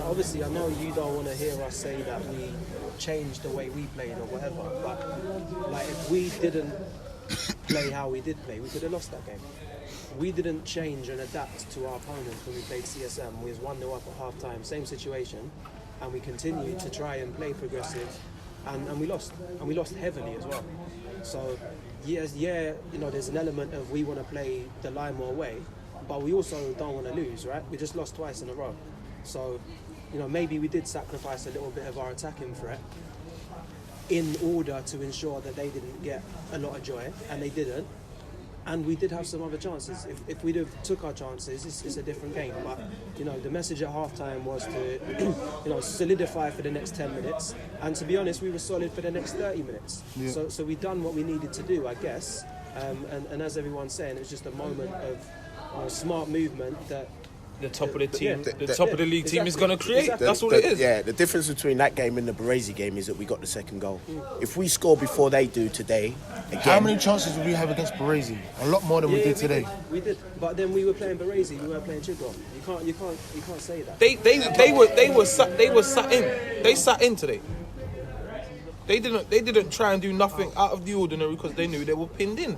Obviously, I know you don't want to hear us say that we changed the way we played or whatever, but like if we didn't play how we did play, we could have lost that game. We didn't change and adapt to our opponents when we played CSM. We was 1-0 up at half time, same situation, and we continued to try and play progressive, and we lost. And we lost heavily as well. So, yes, there's an element of we want to play the Lymore way, but we also don't want to lose, right? We just lost twice in a row. So, maybe we did sacrifice a little bit of our attacking threat in order to ensure that they didn't get a lot of joy, and they didn't. And we did have some other chances. If we'd have took our chances, it's a different game. But, the message at halftime was to, solidify for the next 10 minutes. And to be honest, we were solid for the next 30 minutes. Yeah. So we done what we needed to do, I guess. And as everyone's saying, it was just a moment of smart movement that the top of the team, yeah. the top of the league team is going to create. Exactly. That's all it is. Yeah, the difference between that game and the Baresi game is that we got the second goal. If we score before they do today, again, How many chances did we have against Baresi? A lot more than we did today. We did, but then we were playing Baresi. We weren't playing Chigwell. You can't say that. They were sat in. They sat in today. They didn't try and do nothing out of the ordinary because they knew they were pinned in.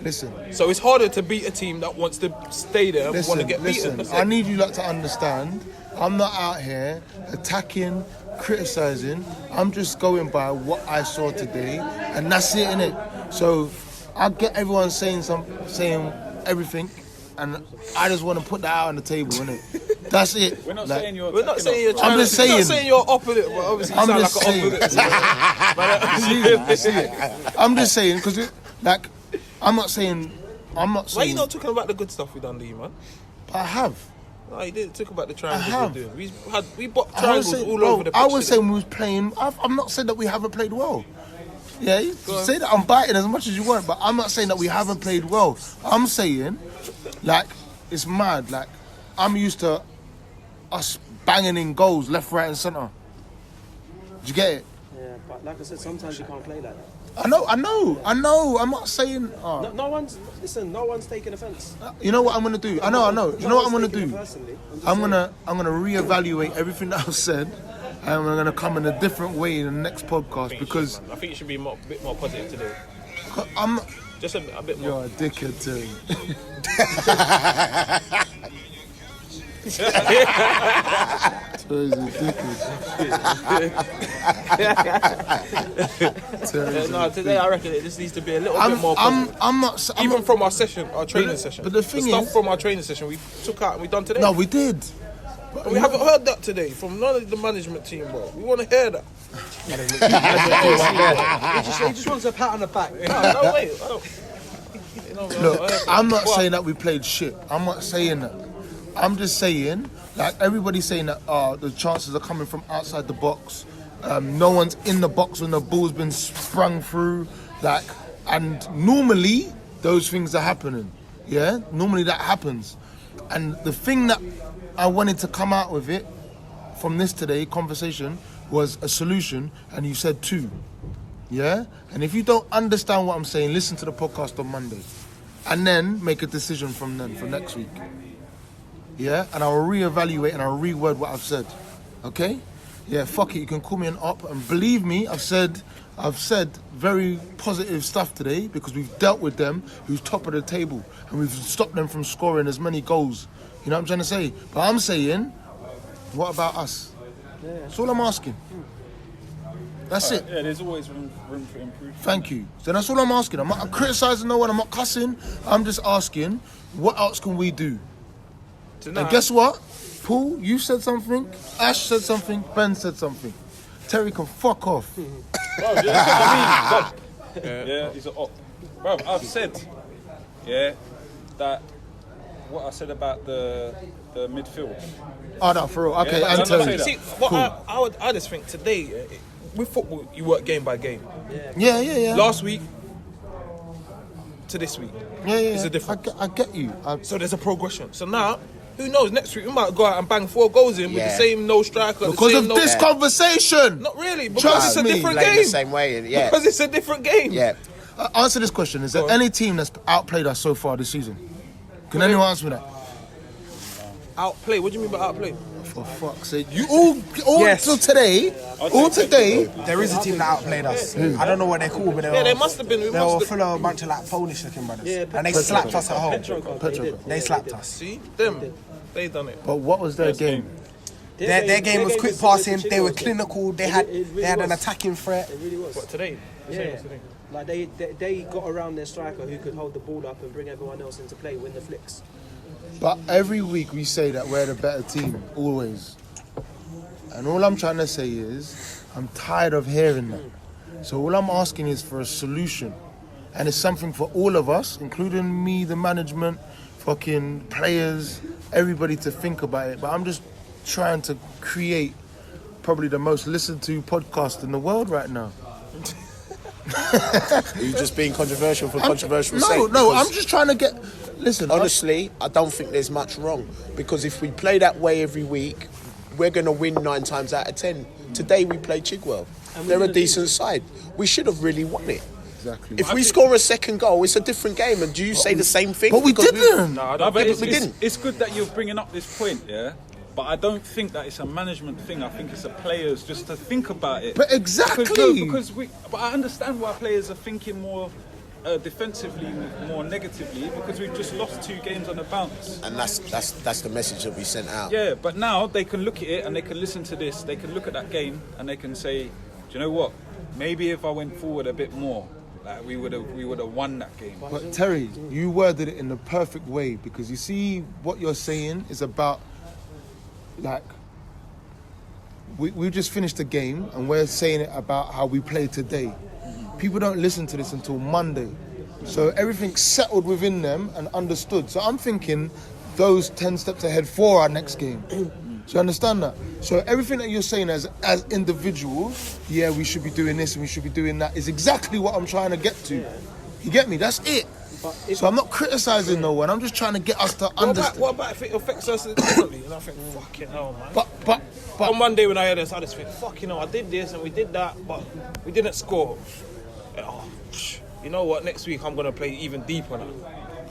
Listen. So it's harder to beat a team that wants to stay there and want to get beaten. Listen, I need you lot to understand, I'm not out here attacking, criticising. I'm just going by what I saw today, and that's it, innit? So I get everyone saying everything, and I just want to put that out on the table, innit? That's it. We're not saying you're. We're not saying you're. I'm just saying. We're not saying you're opposite, but obviously you sound like an opposite. I'm just saying because, I'm not saying. Why are you not talking about the good stuff we done, Lee, man? I have. No, you didn't talk about the triangles I have. we're doing. We bought triangles all over the pitch. I was saying we was playing. I'm not saying that we haven't played well. Yeah, you say that I'm biting as much as you want, but I'm not saying that we haven't played well. I'm saying, it's mad. I'm used to us banging in goals left, right, and centre. Did you get it? Yeah, but like I said, sometimes you can't play like that. I know. I'm not saying. No one's taking offence. You know what I'm gonna do? I know. You know what I'm gonna do? I'm gonna reevaluate everything that I've said, and I'm gonna come in a different way in the next podcast because I think you should be a bit more positive today. I'm just a bit more. You're a dickhead, Terry. Terry's a dickhead. No, today I reckon it just needs to be a little bit more positive. I'm not. Even from our session, our training session. But the thing stuff is, from our training session we took out and we done today. No, we did. But we haven't heard that today from none of the management team, bro. We want to hear that. He just wants a pat on the back. No way. Look, I'm not saying that we played shit. I'm not saying that. I'm just saying, everybody's saying that the chances are coming from outside the box. No one's in the box when the ball's been sprung through. And normally those things are happening. Yeah, normally that happens. And the thing that I wanted to come out with it from this today conversation was a solution, and you said 2. Yeah? And if you don't understand what I'm saying, listen to the podcast on Monday. And then make a decision from then for next week. Yeah? And I'll reevaluate and I'll reword what I've said. Okay? Yeah, fuck it, you can call me an op. And believe me, I've said very positive stuff today because we've dealt with them who's top of the table and we've stopped them from scoring as many goals. You know what I'm trying to say? But I'm saying, what about us? Yeah. That's all I'm asking. That's it. Yeah, there's always room for improvement. Thank you. So that's all I'm asking. I'm not criticising no one. I'm not cussing. I'm just asking, what else can we do? Tonight. And guess what? Paul, you said something. Ash said something. Ben said something. Terry can fuck off. Bro, yeah, he's an op. Bro, I've said, that what I said about the midfield. Oh no, for real. Okay, Yeah, and Terry. See, I just think today with football you work game by game. Yeah. Last week to this week. Yeah. It's a difference. I get you. So there's a progression. So now, who knows? Next week we might go out and bang 4 goals in with the same no striker. Because of this conversation. Not really, because Trust it's a me. different Playing game. the same way, yeah. Because it's a different game. Yeah. Answer this question. Is there any team that's outplayed us so far this season? Can anyone answer me that? Outplay? What do you mean by outplay? For fuck's sake. You all Yes. till today, There is a team that outplayed us. I don't know what they're called, but Yeah, they must have been. they were full of a bunch of like Polish looking brothers. And they slapped us at home. They slapped us. See? Them. They done it. But what was their game? Their game was quick passing. They were clinical. They had an attacking threat. It really was. What, today? Yeah. Like they got around their striker who could hold the ball up and bring everyone else into play, win the flicks. But every week we say that we're the better team, always. And all I'm trying to say is, I'm tired of hearing that. So all I'm asking is for a solution. And it's something for all of us, including me, the management, fucking players, everybody to think about it. But I'm just trying to create probably the most listened to podcast in the world right now. Are you just being controversial for controversial sake? No, Because I'm just trying to get... Listen, honestly, I don't think there's much wrong. Because if we play that way every week, we're going to win 9 times out of 10. Today we played Chigwell. They're a decent side. We should have really won it. Exactly. If we score a second goal, it's a different game. And do you say the same thing? But we Because didn't. No, I No, don't but think we didn't. it's good that you're bringing up this point, yeah? But I don't think that it's a management thing. I think it's a players just to think about it. But exactly. But I understand why players are thinking more defensively, more negatively, because we've just lost 2 games on the bounce. And that's the message that we sent out. Yeah, but now they can look at it and they can listen to this. They can look at that game and they can say, do you know what? Maybe if I went forward a bit more, like we would have won that game. But Terry, you worded it in the perfect way, because you see what you're saying is about, like, we just finished the game and we're saying it about how we played today. People don't listen to this until Monday. So everything's settled within them and understood. So I'm thinking those 10 steps ahead for our next game. So you understand that? So everything that you're saying as individuals, yeah, we should be doing this and we should be doing that, is exactly what I'm trying to get to. You get me? That's it. So I'm not criticising no one. I'm just trying to get us to understand. What about if it affects us differently? And I think, fucking hell, man. But On Monday when I heard this, I just think, fucking hell, I did this and we did that, but we didn't score. Oh, you know what? Next week I'm gonna play even deeper now.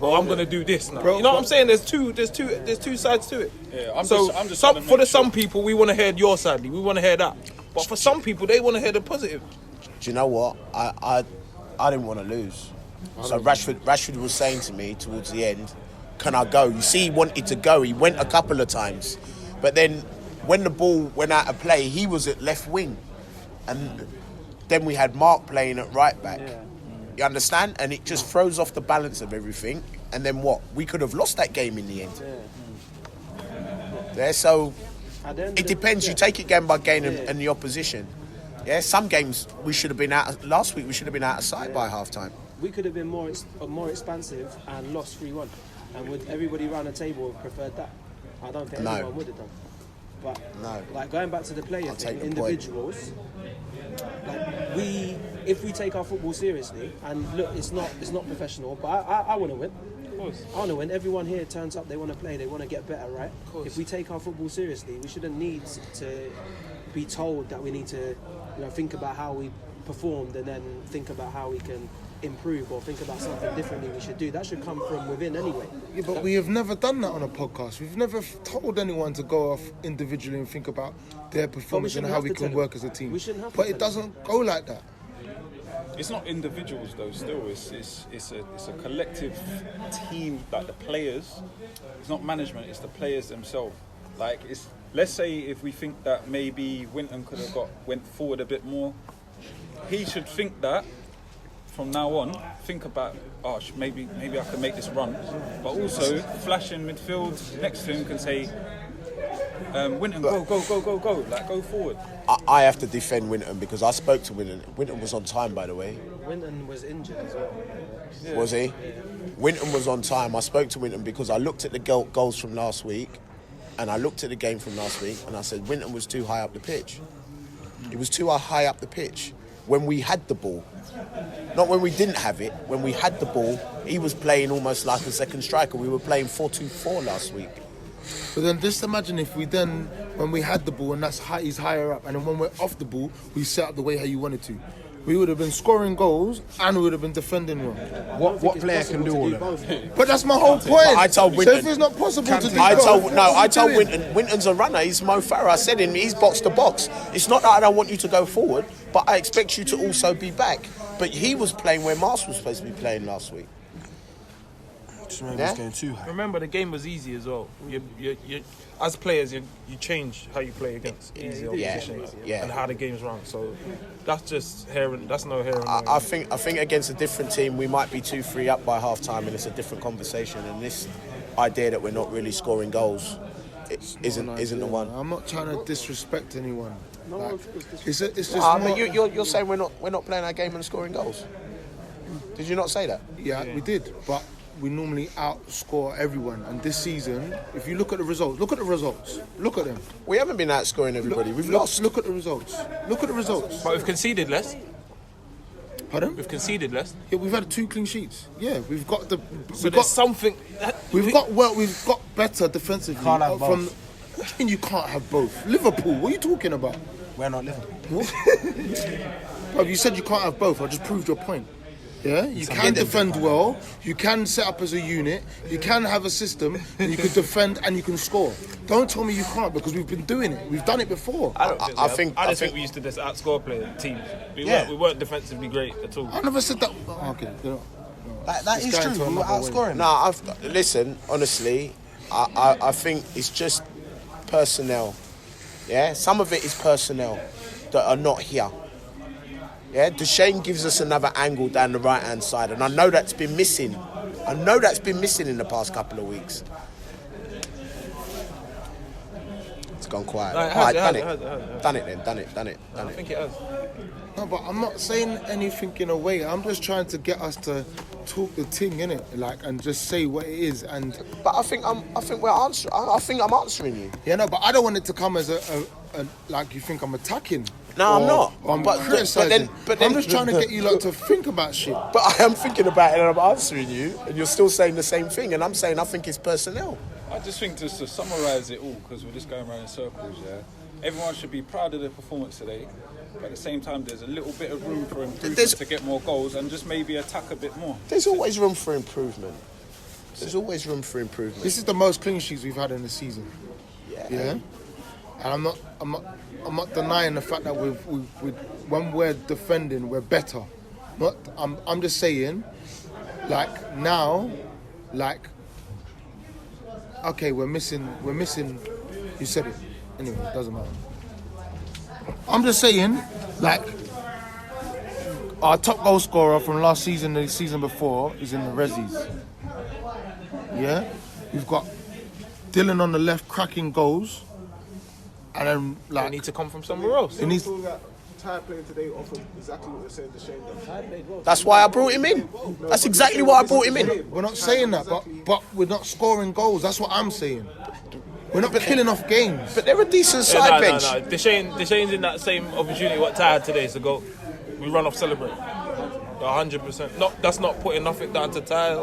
Or I'm gonna do this now. You know what I'm saying? There's two sides to it. Yeah, I'm just some, trying to for make some people we want to hear your side, we want to hear that. But for some people they want to hear the positive. Do you know what? I didn't want to lose. So Rashford was saying to me towards the end, can I go? You see, he wanted to go. He went a couple of times. But then when the ball went out of play, he was at left wing. And then we had Mark playing at right back. Yeah. You understand? And it just throws off the balance of everything. And then what? We could have lost that game in the end. Yeah, so it depends. You take it game by game and the opposition. Yeah, some games we should have been out. Last week we should have been out of sight by half time. We could have been more expansive and lost 3-1. And would everybody around the table have preferred that? I don't think anyone would have done. But like going back to the player thing, individuals, like if we take our football seriously, and look, it's not professional, but I want to win. Of course. I want to win. Everyone here turns up, they want to play, they want to get better, right? Of course. If we take our football seriously, we shouldn't need to be told that we need to, think about how we performed and then think about how we can improve or think about something differently we should do. That should come from within anyway. Yeah, but we have never done that on a podcast. We've never told anyone to go off individually and think about their performance and how we can work as a team. We shouldn't have to but it doesn't go like that. It's not individuals though. Still, it's a collective team. Like the players, it's not management. It's the players themselves. Like let's say if we think that maybe Winton could have went forward a bit more, he should think that. From now on, think about, maybe I can make this run. But also, Flash in midfield next to him can say, Winton, go. Like, go forward. I have to defend Winton because I spoke to Winton. Winton was on time, by the way. Winton was injured as well. Yeah. Was he? Winton was on time. I spoke to Winton because I looked at the goals from last week and I looked at the game from last week and I said Winton was too high up the pitch. It was too high up the pitch. when we had the ball. Not when we didn't have it. When we had the ball, he was playing almost like a second striker. We were playing 4-2-4 last week. But then just imagine if we then, when we had the ball and he's higher up, and then when we're off the ball, we set up the way how you wanted to. We would have been scoring goals and we would have been defending well. What player can do all that? But that's my whole point. I told so Winton. if it's not possible to do I both, told what are we doing? Winton. Winton's a runner. He's Mo Farah. I said him. He's box to box. It's not that I don't want you to go forward, but I expect you to also be back. But he was playing where Mars was supposed to be playing last week. Just remember Yeah? it's going too high. Remember, the game was easy as well. You as players, you change how you play against easy opposition and how the game's run. So that's just that's no hair. I think against a different team, we might be 2-3 up by half time, and it's a different conversation. And this idea that we're not really scoring goals isn't the one. I'm not trying to disrespect anyone. Like, it's just But more- you're saying we're not playing our game and scoring goals. Did you not say that? Yeah, we did, but we normally outscore everyone. And this season, if you look at the results, look at them. We haven't been outscoring everybody. We've lost. Look at the results. But we've conceded less. Pardon? We've conceded less. Yeah, we've had 2 clean sheets. Yeah, we've got the. So there's something. We've got better defensively. Can't have both. What do you mean you can't have both? Liverpool, what are you talking about? We're not Liverpool. Bro, you said you can't have both. I just proved your point. Yeah, you can defend well, you can set up as a unit, you can have a system, and you can defend and you can score. Don't tell me you can't, because we've been doing it. We've done it before. I think we used to just outscore teams. We weren't defensively great at all. I never said that. Okay, That is true. We were outscoring. No, listen. Honestly, I think it's just personnel. Yeah, some of it is personnel that are not here. Yeah, Duchesne gives us another angle down the right-hand side, and I know that's been missing. In the past couple of weeks. It's gone quiet. No, it All right, has. Done it. I think it has. No, but I'm not saying anything in a way. I'm just trying to get us to talk the thing, innit? Like, and just say what it is. And But I think I'm answering you. yeah, no, but I don't want it to come as a like you think I'm attacking. No, I'm not. Or I'm But criticizing. then- I'm just trying to get you lot to think about shit. But I am thinking about it and I'm answering you, and you're still saying the same thing, and I'm saying I think it's personnel. I just think just to summarise it all, because we're just going around in circles, yeah. Everyone should be proud of their performance today, but at the same time, there's a little bit of room for improvement to get more goals and just maybe attack a bit more. There's always room for improvement. There's always room for improvement. This is the most clean sheets we've had in the season. Yeah. And I'm not denying the fact that we when we're defending, we're better. I'm just saying, like now, like okay, we're missing. You said it. Anyway, it doesn't matter. I'm just saying, like our top goal scorer from last season, the season before, is in the Rezzies. Yeah, we've got Dylan on the left cracking goals, and then They like need to come from somewhere else. it needs. Ty playing today offered exactly what you're saying to Shane does. That's why I brought him in. That's exactly why I brought him in. We're not saying that, but we're not scoring goals. That's what I'm saying. We're not killing off games. But they're a decent side bench. No. Deshane's in that same opportunity what Ty had today to go. We run off celebrate. 100%. That's not putting nothing down to Ty.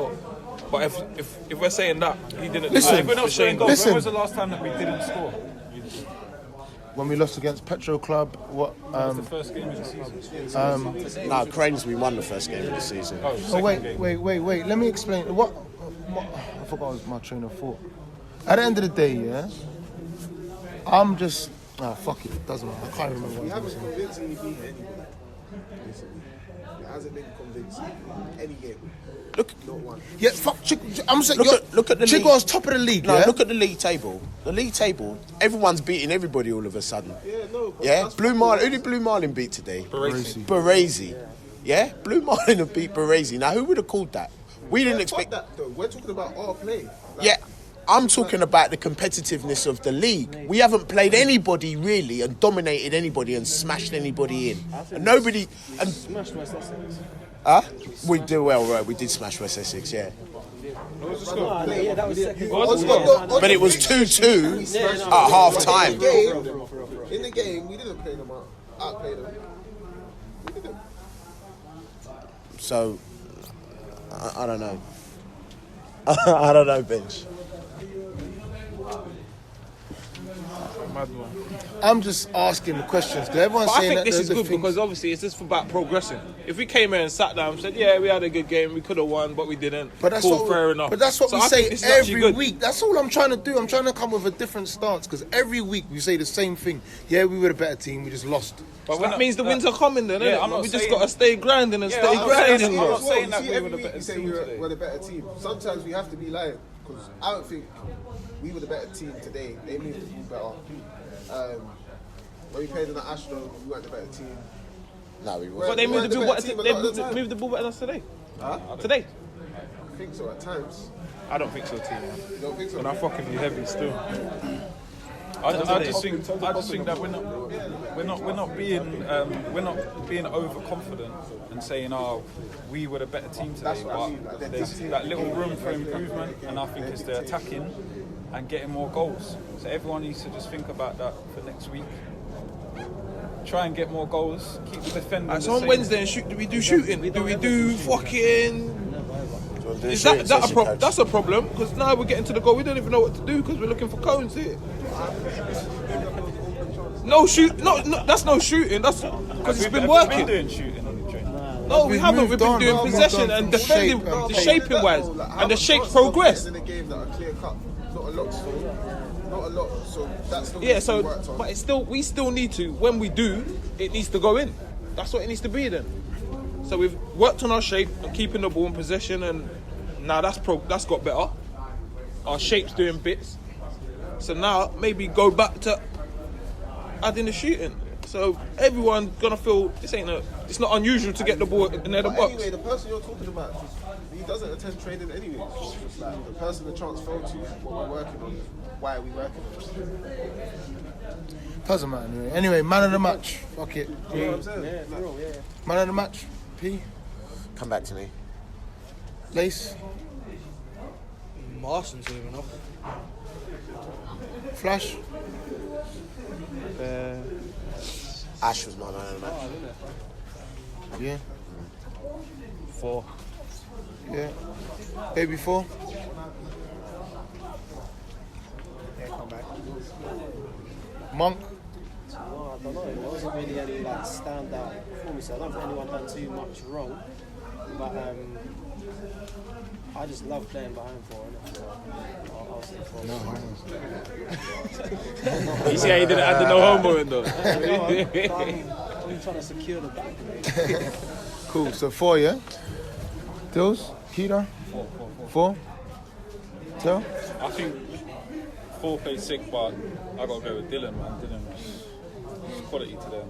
But if we're saying that, he didn't. Listen, if we're not Scoring saying goals, Listen. when was the last time that we didn't score? When we lost against Petro Club, what? That was the first game of the season. No, Cranes, we won the first game of the season. Oh wait. Let me explain. What? I forgot what was my train of thought. At the end of the day, yeah, I'm just. Fuck it. Doesn't matter. I can't remember You what I was haven't saying. convincingly beaten anybody. Basically. It hasn't been convincing in any game. Look, Not one. Yeah, fuck. I'm saying. Look at the league. Chigwell's top of the league. No, yeah? look at the league table. The league table, everyone's beating everybody all of a sudden. Yeah, no. But Yeah, that's Blue Marlin. Who did Blue Marlin beat today? Baresi. Yeah, Blue Marlin have beat Baresi. Now, who would have called that? We didn't fuck expect. that though. We're talking about our play. Like, Yeah, I'm talking about the competitiveness of the league. We haven't played anybody really and dominated anybody and smashed anybody in. And nobody. And Smashed West Essex. we did well, right? We did smash West Essex, yeah. Yeah, that was second. But it was 2-2 at half time. In the game, we didn't play them out. Outplay them. We didn't. So, I don't know. I don't know, Bench. Mad one. I'm just asking the questions because everyone's But I saying think that this is the good things- because obviously it's just about progressing. If we came here and sat down and said, yeah, we had a good game, we could have won, but we didn't. But that's cool, what fair enough. But that's what So we I think say this is actually every good. week. That's all I'm trying to do. I'm trying to come with a different stance because every week we say the same thing. Yeah, we were the better team. We just lost. But that means the wins are coming then, Yeah, innit? I'm not We just saying- got to stay grinding and Yeah, stay I'm grinding. not bro. saying that See, we every were the week better you say team today. we're the better team. Sometimes we have to be lying because I don't think we were the better team today. They moved the ball better. When we played in the Astro, we weren't the better team. No, we But wasn't. they We moved weren't the ball better better. team a They lot of the time. moved the ball better than us today. Huh? Today. I think so at times. I don't think so, team. You don't think so? And I'm fucking you heavy still. I just think that we're not being overconfident and saying, "Oh, we were the better team today." That's what I But mean, like, there's that little room for improvement, and I think it's the attacking and getting more goals. So everyone needs to just think about that for next week. Try and get more goals. Keep the defending. So on Wednesday, do we do shooting? Do we do fucking? Is that a problem? That's a problem because now we're getting to the goal. We don't even know what to do because we're looking for cones here. No shoot. No, that's no shooting. That's because it's been working. We've been doing shooting on the train. No, we We've haven't. We've moved been on. doing We've possession moved on and from defending, shape and the pace. shaping wise, and the shape progress. In a game that are clear cut, not a lot. So not a lot. So that's the Yeah. So, worked on. but it's still, we still need to. When we do, it needs to go in. That's what it needs to be then. So we've worked on our shape and keeping the ball in possession, and now that's got better. Our shape's doing bits. So now maybe go back to adding the shooting. So everyone's gonna feel it's not unusual to get the ball in the But box. anyway, the person you're talking about, he doesn't attend training anyway. Like, the person the transfer to what we're working on. Why are we working on it? Doesn't matter anyway. Anyway, man of the match. Fuck it. You know what I'm saying? Man of the match. P. Come back to me. Lace. Marston's even off. Flash. Ash was my man of the match. Yeah. 4. Yeah. Baby 4. Yeah, come back. Monk. Well, I don't know. There wasn't really any like standout performance. I don't think anyone done too much wrong, but I just love playing behind 4. So I'll say 4. You see how he didn't add the no homo in though. I'm trying to secure the back. Cool. So 4, yeah. Dills. Keita. 4. Tell. I think 4 plays sick, but I gotta go with Dylan, man. Dylan's quality today.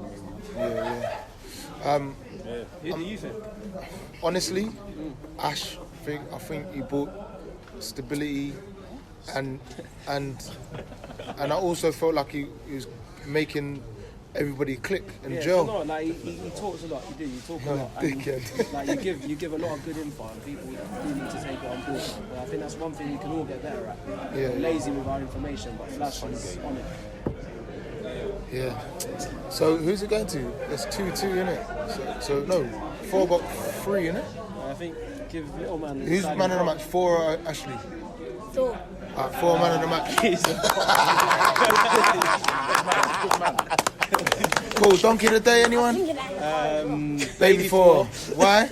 Man. Yeah. Who do you think? Honestly, Ash. I think he brought stability, and I also felt like he was making everybody click and gel. No, like he talks a lot. You talk a lot. And, Dickhead. like you give a lot of good info, and people do need to take it on board. But I think that's one thing we can all get better at. Yeah. We're lazy with our information, but Flash is on it. Yeah. So who's it going to? It's 2-2, isn't it? So no, 4 got 3, innit? I think give little man. Who's man of the match? 4 or Ashley? 4. 4 man of the match. Cool. Donkey of the day, anyone? Baby 4. Why?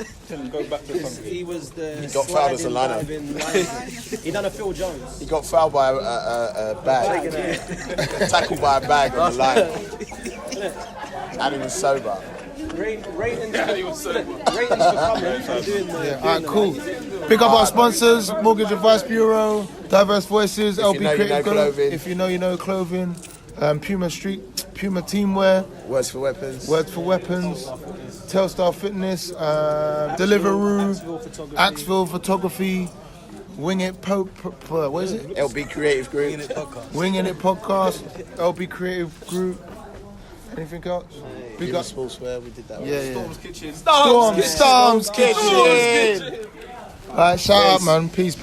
Go back to something. He was the got fouled as a lineup. He done a Phil Jones. He got fouled by a bag. Tackled by a bag on the line. And he was sober. Ratings for coming and doing the. Alright, cool. Pick up our sponsors: Mortgage Advice Bureau, Diverse Voices, LB you know, you Creative know Clothing. clothing. If you know, you know clothing. Puma Teamwear, Words for Weapons. Words for Weapons, Telstar Fitness, Deliveroo, Axville Photography, Wing It what is it? LB Creative Group. Winging It Podcast, LB Creative Group. Anything else? Big Jimmy up. Sportswear, we did that one. Yeah, yeah. Storms Storms Kitchen. Alright, shout out, man. Peace.